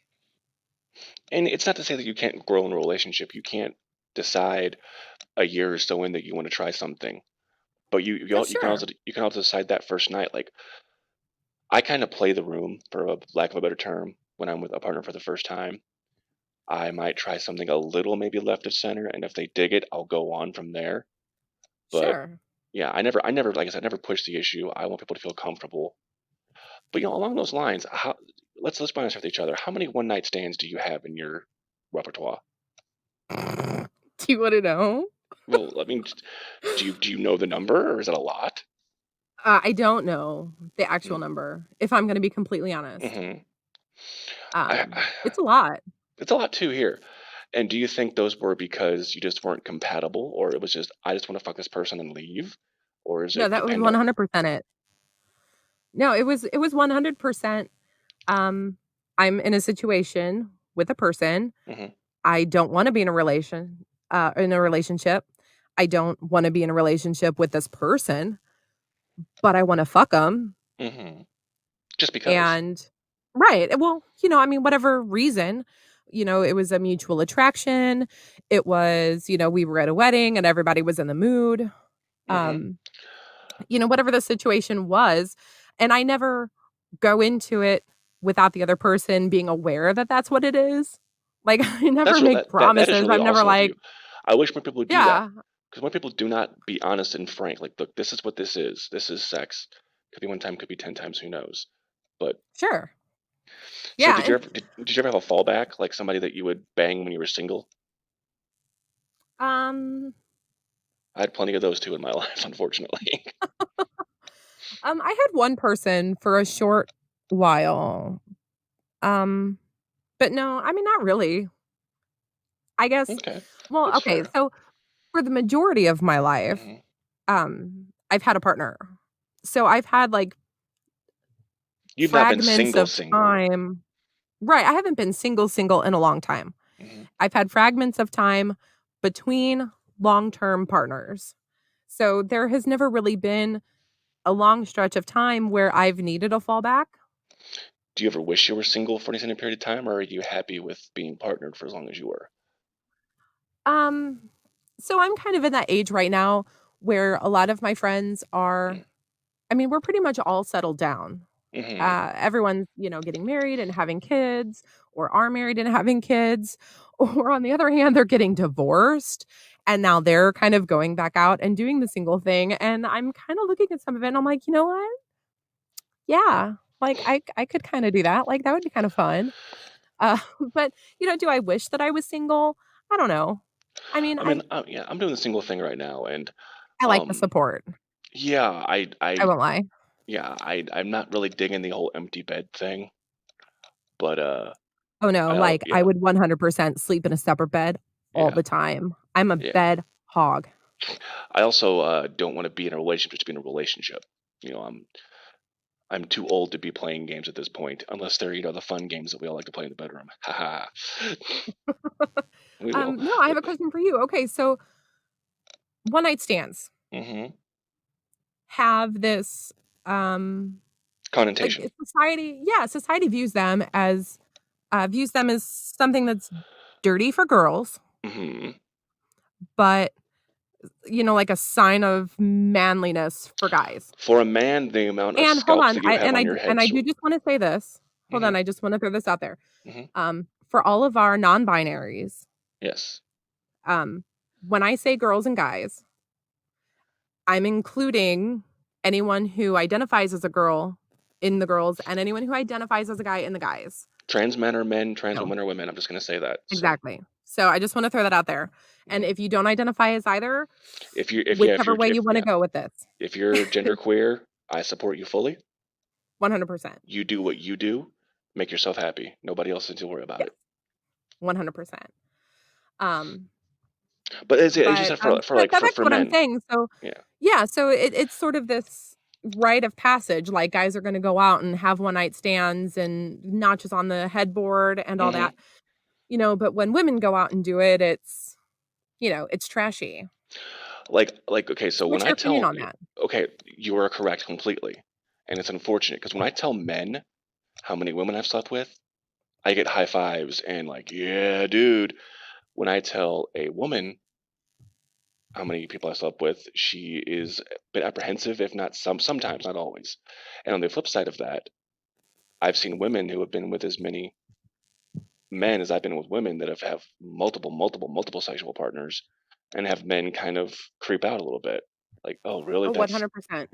Speaker 2: And it's not to say that you can't grow in a relationship. You can't decide a year or so in that you wanna try something. But
Speaker 1: Sure.
Speaker 2: you can also decide that first night, like, I kinda play the room, for a lack of a better term, when I'm with a partner for the first time. I might try something a little maybe left of center, and if they dig it, I'll go on from there. But,
Speaker 1: Sure.
Speaker 2: yeah, I never like I said, never push the issue. I want people to feel comfortable. But, along those lines, how let's be honest with each other. How many one night stands do you have in your repertoire?
Speaker 1: Do you wanna know?
Speaker 2: Well, I mean, do you know the number, or is it a lot?
Speaker 1: I don't know the actual
Speaker 2: Mm,
Speaker 1: number, if I'm gonna be completely honest.
Speaker 2: mhm. I,
Speaker 1: It's a lot.
Speaker 2: it's a lot too here. And do you think those were because you just weren't compatible, or it was just I just want to fuck this person and leave, or is
Speaker 1: No,
Speaker 2: it
Speaker 1: that was
Speaker 2: depend on?
Speaker 1: 100% it. No, it was 100%, um, I'm in a situation with a person.
Speaker 2: Hmm.
Speaker 1: I don't wanna be in a relationship. I don't wanna be in a relationship with this person, but I wanna fuck fuck them.
Speaker 2: Hmm. Just because.
Speaker 1: And right, well, I mean, whatever reason, it was a mutual attraction. It was, we were at a wedding and everybody was in the mood.
Speaker 2: Hmm.
Speaker 1: Um, whatever the situation was, and I never go into it without the other person being aware that that's what it is. Like, I never make
Speaker 2: That is
Speaker 1: promises.
Speaker 2: really
Speaker 1: I'm never
Speaker 2: awesome of
Speaker 1: like,
Speaker 2: you. I wish more people would do that
Speaker 1: "Yeah,
Speaker 2: because more people do not be honest and frank. Like, look, this is what this is. This is sex. Could be one time, could be 10 times. Who knows? But
Speaker 1: sure."
Speaker 2: so,
Speaker 1: Yeah, and,
Speaker 2: did you ever have a fallback, like somebody that you would bang when you were single?
Speaker 1: um,
Speaker 2: I had plenty of those too in my life, unfortunately.
Speaker 1: I had one person for a short while, um, but no, I mean, not really. I guess
Speaker 2: Okay,
Speaker 1: well,
Speaker 2: that's
Speaker 1: okay,
Speaker 2: fair.
Speaker 1: so for the majority of my life,
Speaker 2: Hmm.
Speaker 1: I've had a partner. So I've had, like,
Speaker 2: You've not been
Speaker 1: fragments
Speaker 2: single,
Speaker 1: of
Speaker 2: single.
Speaker 1: time. Right, I haven't been single in a long time.
Speaker 2: Hmm.
Speaker 1: I've had fragments of time between long-term partners. So there has never really been a long stretch of time where I've needed a fallback.
Speaker 2: Do you ever wish you were single for any extended period of time, or are you happy with being partnered for as long as you were?
Speaker 1: Um, so I'm kind of in that age right now where a lot of my friends are I mean, we're pretty much all settled down.
Speaker 2: Mm-hmm.
Speaker 1: Everyone's, getting married and having kids or are married and having kids. Or on the other hand, they're getting divorced and now they're kind of going back out and doing the single thing. And I'm kind of looking at some of it and I'm like, you know what? Yeah. Like I could kind of do that. Like that would be kind of fun. Uh, but do I wish that I was single? I don't know. I mean,
Speaker 2: I mean, yeah, I'm doing the single thing right now, and
Speaker 1: I like the
Speaker 2: um,
Speaker 1: support.
Speaker 2: yeah,
Speaker 1: I won't lie.
Speaker 2: yeah, I'm not really digging the whole empty bed thing, but
Speaker 1: Oh no, like I
Speaker 2: yeah,
Speaker 1: would 100% sleep in a separate bed all
Speaker 2: yeah,
Speaker 1: the time. I'm a
Speaker 2: yeah.
Speaker 1: bed hog.
Speaker 2: I also don't want to be in a relationship just to be in a relationship. You know, I'm too old to be playing games at this point, unless they're the fun games that we all like to play in the bedroom. Haha. We will.
Speaker 1: No, I have a question for you. Okay, so one night stands
Speaker 2: Hmm.
Speaker 1: have this, um, like
Speaker 2: Connotation.
Speaker 1: society views them as something that's dirty for girls,
Speaker 2: Hmm.
Speaker 1: but like a sign of manliness for guys.
Speaker 2: For a man, the amount of
Speaker 1: And hold
Speaker 2: scalps
Speaker 1: on,
Speaker 2: that you have on your
Speaker 1: and
Speaker 2: head.
Speaker 1: I do just want to say this. Hold on,
Speaker 2: Hmm.
Speaker 1: I just want to throw this out there.
Speaker 2: Hmm.
Speaker 1: For all of our non-binaries,
Speaker 2: Yes.
Speaker 1: um, when I say girls and guys, I'm including anyone who identifies as a girl in the girls and anyone who identifies as a guy in the guys.
Speaker 2: Trans men are men, trans
Speaker 1: So
Speaker 2: women are women. I'm just gonna say that. So,
Speaker 1: exactly. So I just wanna throw that out there. And
Speaker 2: mhm.
Speaker 1: if you don't identify as either,
Speaker 2: If you, if yeah,
Speaker 1: whichever way you wanna go with this.
Speaker 2: if you're genderqueer, I support you fully.
Speaker 1: 100%.
Speaker 2: You do what you do. Make yourself happy. Nobody else needs to worry about
Speaker 1: Yes,
Speaker 2: it.
Speaker 1: 100%. Um,
Speaker 2: But it's just
Speaker 1: but,
Speaker 2: that for
Speaker 1: but back to
Speaker 2: for
Speaker 1: what I'm
Speaker 2: men.
Speaker 1: saying. So,
Speaker 2: Yeah.
Speaker 1: yeah, so it's sort of this rite of passage, like, guys are gonna go out and have one night stands and notches on the headboard and all
Speaker 2: Hmm.
Speaker 1: that, but when women go out and do it, it's trashy.
Speaker 2: Like okay, so
Speaker 1: So
Speaker 2: when
Speaker 1: what's
Speaker 2: I
Speaker 1: your opinion
Speaker 2: tell
Speaker 1: on that?
Speaker 2: okay, you are correct completely, and it's unfortunate because when I tell men how many women I've slept with, I get high fives and like, yeah, dude. When I tell a woman how many people I slept with, she is a bit apprehensive, if not sometimes, not always. And on the flip side of that, I've seen women who have been with as many men as I've been with women that have multiple sexual partners, and have men kind of creep out a little bit, like, oh, really?
Speaker 1: Oh,
Speaker 2: That's
Speaker 1: 100%.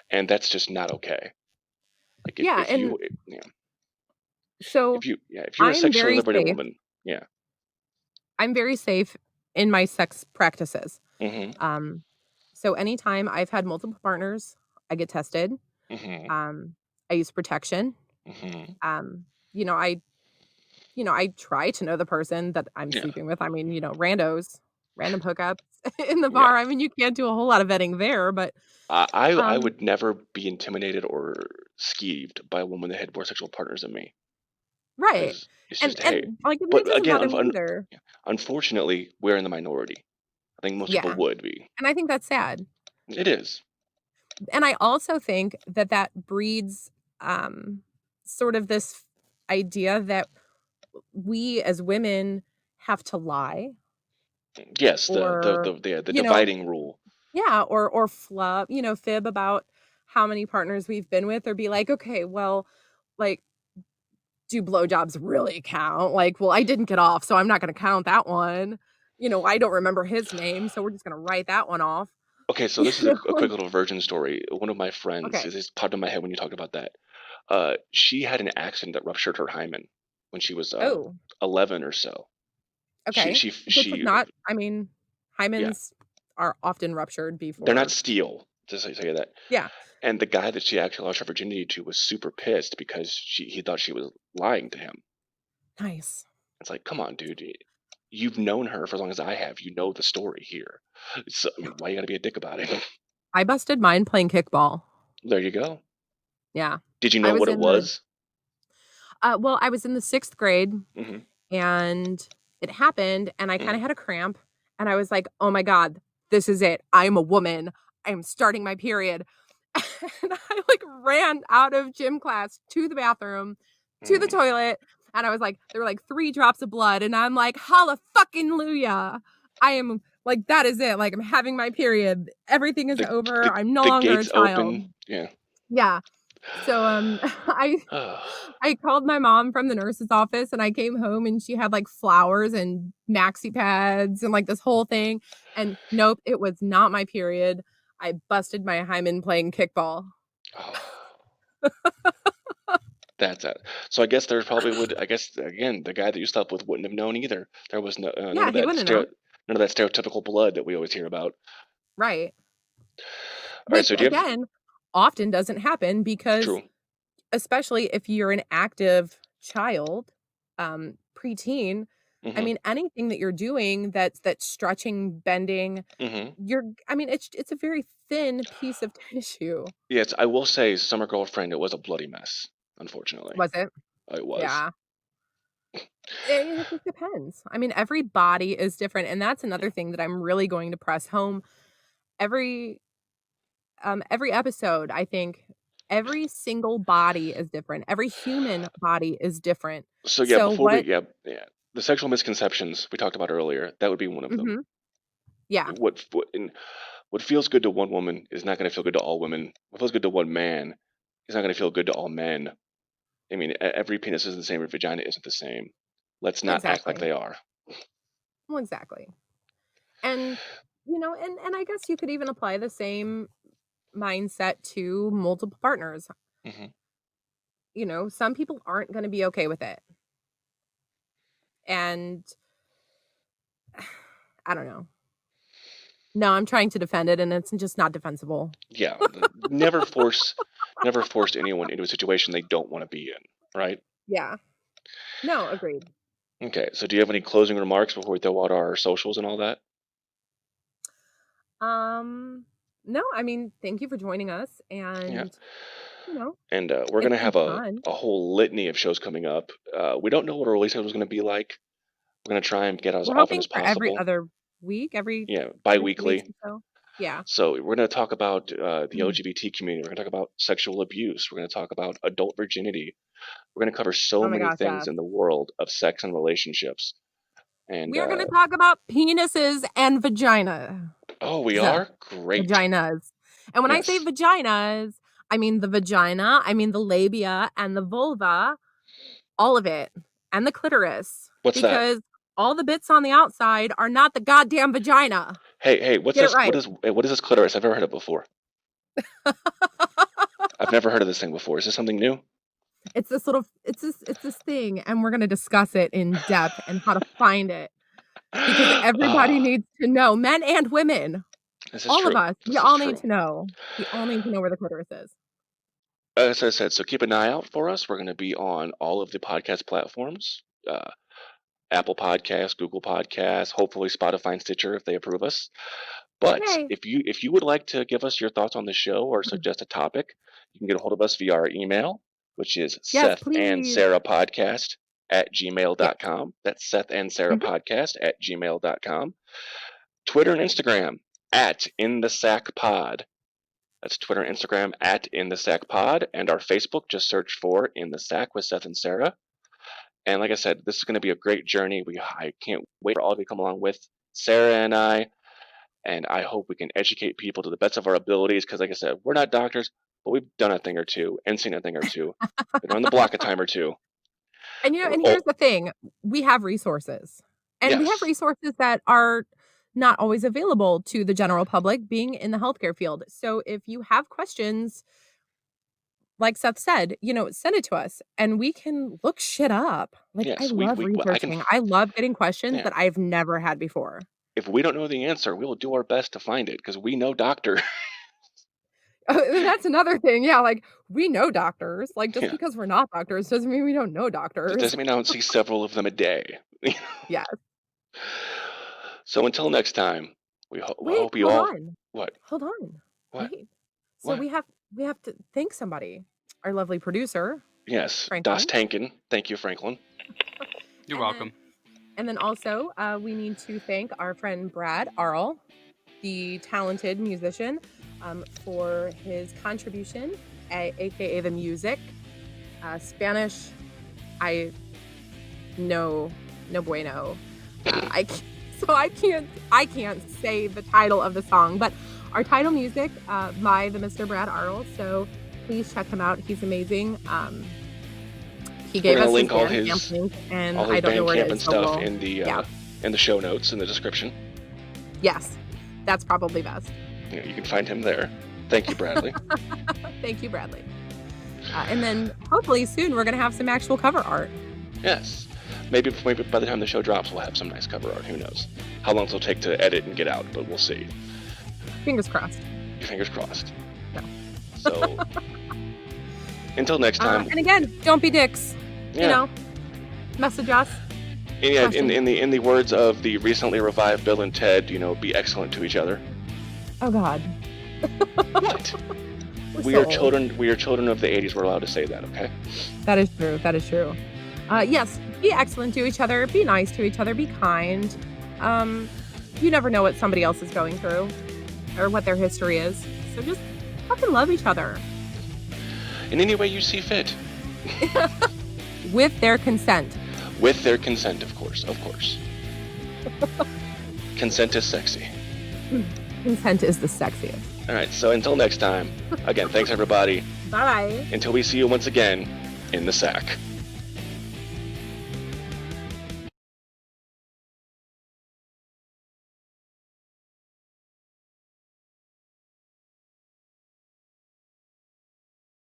Speaker 2: and that's just not okay. Like
Speaker 1: Yeah, and so
Speaker 2: if you're a
Speaker 1: I'm
Speaker 2: sexually
Speaker 1: very
Speaker 2: liberated
Speaker 1: safe.
Speaker 2: woman, yeah.
Speaker 1: I'm very safe in my sex practices.
Speaker 2: Mhm.
Speaker 1: Um, so anytime I've had multiple partners, I get tested.
Speaker 2: Mhm.
Speaker 1: Um, I use protection.
Speaker 2: Mhm.
Speaker 1: Um, you know, I I try to know the person that I'm
Speaker 2: Yeah.
Speaker 1: sleeping with. I mean, randos, random hookups in the
Speaker 2: Yeah.
Speaker 1: bar. I mean, you can't do a whole lot of vetting there, but,
Speaker 2: I
Speaker 1: um
Speaker 2: would never be intimidated or skeeved by a woman that had more sexual partners than me
Speaker 1: right.
Speaker 2: because it's just hey.
Speaker 1: Like, it
Speaker 2: But
Speaker 1: doesn't
Speaker 2: again,
Speaker 1: bother me either.
Speaker 2: unfortunately, we're in the minority. I think most people
Speaker 1: Yeah,
Speaker 2: would be.
Speaker 1: and I think that's sad.
Speaker 2: It is.
Speaker 1: And I also think that that breeds, um, sort of this idea that we as women have to lie
Speaker 2: Yes,
Speaker 1: or,
Speaker 2: the
Speaker 1: you know
Speaker 2: dividing rule.
Speaker 1: yeah, or flub, fib about how many partners we've been with or be like, "Okay, well, like, do blowjobs really count?" Like, "Well, I didn't get off, so I'm not gonna count that one." "I don't remember his name, so we're just gonna write that one off."
Speaker 2: Okay, so
Speaker 1: You
Speaker 2: this is a
Speaker 1: like
Speaker 2: quick little virgin story. One of my friends,
Speaker 1: okay.
Speaker 2: this popped in my head when you talked about that. She had an accident that ruptured her hymen when she was
Speaker 1: Oh,
Speaker 2: 11 or so.
Speaker 1: okay. Which is
Speaker 2: She
Speaker 1: not I mean,
Speaker 2: yeah,
Speaker 1: hymens are often ruptured
Speaker 2: they're not
Speaker 1: before
Speaker 2: steel. Just to say that.
Speaker 1: yeah,
Speaker 2: And the guy that she actually lost her virginity to was super pissed because he thought she was lying to him.
Speaker 1: nice.
Speaker 2: It's like, come on, dude. You've known her for as long as I have. You know the story here. So, I mean, why you gotta be a dick about it?
Speaker 1: I busted mine playing kickball.
Speaker 2: There you go.
Speaker 1: Yeah.
Speaker 2: Did you
Speaker 1: I
Speaker 2: know
Speaker 1: was
Speaker 2: what it
Speaker 1: in the
Speaker 2: was?
Speaker 1: well, I was in the 6th grade,
Speaker 2: Hmm.
Speaker 1: and it happened, and I kinda
Speaker 2: Hmm.
Speaker 1: had a cramp, and I was like, "Oh my god, this is it. I am a woman. I am starting my period." And I, like, ran out of gym class to the bathroom, to the
Speaker 2: Hmm.
Speaker 1: toilet, and I was like there were, like, 3 drops of blood, and I'm like, "Halla fucking Luya. I am like, that is it. Like, I'm having my period. Everything is over. I'm no
Speaker 2: The
Speaker 1: longer a
Speaker 2: gates
Speaker 1: child."
Speaker 2: open. Yeah.
Speaker 1: Yeah. So, I I called my mom from the nurse's office, and I came home, and she had, like, flowers and maxi pads and, like, this whole thing, and nope, it was not my period. I busted my hymen playing kickball.
Speaker 2: Oh, that's it. So I guess there's probably would. I guess again, the guy that you slept with wouldn't have known either. There was
Speaker 1: Yeah, he wouldn't have known.
Speaker 2: none of that stereotypical blood that we always hear about.
Speaker 1: Right.
Speaker 2: All right.
Speaker 1: Which,
Speaker 2: So do you have
Speaker 1: again, often doesn't happen because
Speaker 2: true?
Speaker 1: especially if you're an active child, preteen, I
Speaker 2: Hmm.
Speaker 1: mean, anything that you're doing that's stretching, bending,
Speaker 2: Hmm.
Speaker 1: I mean, it's a very thin piece of tissue.
Speaker 2: Yes, I will say, summer girlfriend. It was a bloody mess. Unfortunately,
Speaker 1: Was it?
Speaker 2: it was.
Speaker 1: Yeah. It just depends. I mean, every body is different, and that's another thing that I'm really going to press home. Every every episode, I think every single body is different. Every human body is different.
Speaker 2: So yeah,
Speaker 1: So
Speaker 2: before we
Speaker 1: what
Speaker 2: the sexual misconceptions we talked about earlier, that would be one of them.
Speaker 1: mhm, yeah,
Speaker 2: What feels good to one woman is not going to feel good to all women. What feels good to one man is not going to feel good to all men. I mean, every penis isn't the same. Every vagina isn't the same. Let's not act like
Speaker 1: exactly.
Speaker 2: they are.
Speaker 1: Well, exactly. And, and I guess you could even apply the same mindset to multiple partners.
Speaker 2: Hmm.
Speaker 1: Some people aren't gonna be okay with it, and I don't know. No, I'm trying to defend it, and it's just not defensible.
Speaker 2: Yeah, never force anyone into a situation they don't want to be in. Right?
Speaker 1: Yeah. No, agreed.
Speaker 2: Okay. So, do you have any closing remarks before we throw out our socials and all that?
Speaker 1: Um, no, I mean, thank you for joining us,
Speaker 2: Yeah.
Speaker 1: and, you know,
Speaker 2: And we're
Speaker 1: it's
Speaker 2: gonna
Speaker 1: been
Speaker 2: have
Speaker 1: fun.
Speaker 2: a whole litany of shows coming up. We don't know what our release schedule is gonna be like. We're gonna try and get out as
Speaker 1: We're
Speaker 2: often
Speaker 1: hoping
Speaker 2: as
Speaker 1: for every
Speaker 2: possible.
Speaker 1: other week, every
Speaker 2: Yeah,
Speaker 1: 2 weeks
Speaker 2: bi-weekly.
Speaker 1: or so. Yeah.
Speaker 2: So we're going to talk about the LGBT community. We're going to talk about sexual abuse. We're going to talk about adult virginity. We're going to cover so
Speaker 1: Oh my
Speaker 2: many
Speaker 1: gosh,
Speaker 2: things
Speaker 1: yes.
Speaker 2: in the world of sex and relationships. And
Speaker 1: We are gonna talk about penises and vagina.
Speaker 2: oh, we are great.
Speaker 1: Vaginas. And when I say
Speaker 2: Yes.
Speaker 1: vaginas, I mean the vagina, I mean the labia and the vulva, all of it, and the clitoris,
Speaker 2: What's that?
Speaker 1: because all the bits on the outside are not the goddamn vagina.
Speaker 2: Hey, what's
Speaker 1: Get it
Speaker 2: this?
Speaker 1: right.
Speaker 2: What is this clitoris? I've never heard it before. I've never heard of this thing before. Is this something new?
Speaker 1: It's this thing, and we're gonna discuss it in depth and how to find it because everybody
Speaker 2: Ah,
Speaker 1: needs to know, men and women,
Speaker 2: this is
Speaker 1: all of
Speaker 2: true.
Speaker 1: us, we
Speaker 2: This is
Speaker 1: all need
Speaker 2: true.
Speaker 1: to know. We all need to know where the clitoris is.
Speaker 2: as I said, so keep an eye out for us. We're going to be on all of the podcast platforms. Apple Podcasts, Google Podcasts, hopefully Spotify and Stitcher if they approve us. But
Speaker 1: Yay.
Speaker 2: if you would like to give us your thoughts on the show or suggest a topic, you can get a hold of us via our email, which is
Speaker 1: Yes,
Speaker 2: Seth and
Speaker 1: please.
Speaker 2: Sarah Podcast at
Speaker 1: Yes.
Speaker 2: gmail.com. That's Seth and Sarah
Speaker 1: Mhm.
Speaker 2: Podcast at gmail.com. Twitter and Instagram at In the Sack Pod. That's Twitter and Instagram at In the Sack Pod. And our Facebook, just search for In the Sack with Seth and Sarah. And like I said, this is going to be a great journey. I can't wait for all of you to come along with Sarah and I. And I hope we can educate people to the best of our abilities. Because like I said, we're not doctors, but we've done a thing or two and seen a thing or two. Been on the block a time or two.
Speaker 1: And,
Speaker 2: We're,
Speaker 1: and
Speaker 2: oh,
Speaker 1: here's the thing, we have resources, and we have
Speaker 2: yes.
Speaker 1: resources that are not always available to the general public being in the healthcare field. So if you have questions, like Seth said, send it to us and we can look shit up. Like, I
Speaker 2: Yes.
Speaker 1: love
Speaker 2: I can,
Speaker 1: researching. I love getting questions
Speaker 2: yeah.
Speaker 1: that I've never had before.
Speaker 2: If we don't know the answer, we will do our best to find it because we know doctor.
Speaker 1: That's another thing. Yeah, like, we know doctors. Like, just
Speaker 2: Yeah.
Speaker 1: because we're not doctors doesn't mean we don't know
Speaker 2: It
Speaker 1: doctors.
Speaker 2: doesn't mean I don't see several of them a day.
Speaker 1: Yes.
Speaker 2: So until next time, we
Speaker 1: Wait,
Speaker 2: hope you
Speaker 1: hold
Speaker 2: all.
Speaker 1: on.
Speaker 2: What?
Speaker 1: Hold on.
Speaker 2: What?
Speaker 1: Wait. So
Speaker 2: What?
Speaker 1: we have to thank somebody. Our lovely producer,
Speaker 2: Yes. Das
Speaker 1: Franklin.
Speaker 2: Tankin. Thank you, Franklin.
Speaker 3: You're
Speaker 1: And
Speaker 3: welcome.
Speaker 1: then also, we need to thank our friend Brad Arl, the talented musician, for his contribution, aka the music. Spanish, I no bueno. I can't say the title of the song, but our title music by the Mr. Brad Arl. So please check him out. He's amazing. He
Speaker 2: We're
Speaker 1: gave
Speaker 2: gonna
Speaker 1: us
Speaker 2: link
Speaker 1: his
Speaker 2: all
Speaker 1: Bandcamp
Speaker 2: his
Speaker 1: link, and
Speaker 2: all his
Speaker 1: I don't know where it
Speaker 2: Bandcamp and
Speaker 1: is. So
Speaker 2: stuff
Speaker 1: yeah.
Speaker 2: in the show notes in the description.
Speaker 1: Yes, that's probably best.
Speaker 2: Yeah, you can find him there. Thank you, Bradley.
Speaker 1: Thank you, Bradley. And then hopefully soon we're gonna have some actual cover art.
Speaker 2: Yes. Maybe by the time the show drops, we'll have some nice cover art. Who knows? How long it'll take to edit and get out, but we'll see.
Speaker 1: Fingers crossed.
Speaker 2: Your fingers crossed.
Speaker 1: No.
Speaker 2: So, until next time.
Speaker 1: And again, don't be dicks.
Speaker 2: Yeah.
Speaker 1: Message us.
Speaker 2: Yeah, in the words of the recently revived Bill and Ted, be excellent to each other.
Speaker 1: Oh God.
Speaker 2: What? We are children. We are children of the '80s. We're allowed to say that, okay?
Speaker 1: That is true. That is true. Yes, be excellent to each other. Be nice to each other. Be kind. You never know what somebody else is going through, or what their history is. So just fucking love each other.
Speaker 2: In any way you see fit.
Speaker 1: With their consent.
Speaker 2: With their consent, of course. Of course. Consent is sexy.
Speaker 1: Consent is the sexiest.
Speaker 2: All right. So until next time. Again, thanks everybody.
Speaker 1: Bye.
Speaker 2: Until we see you once again in the sack.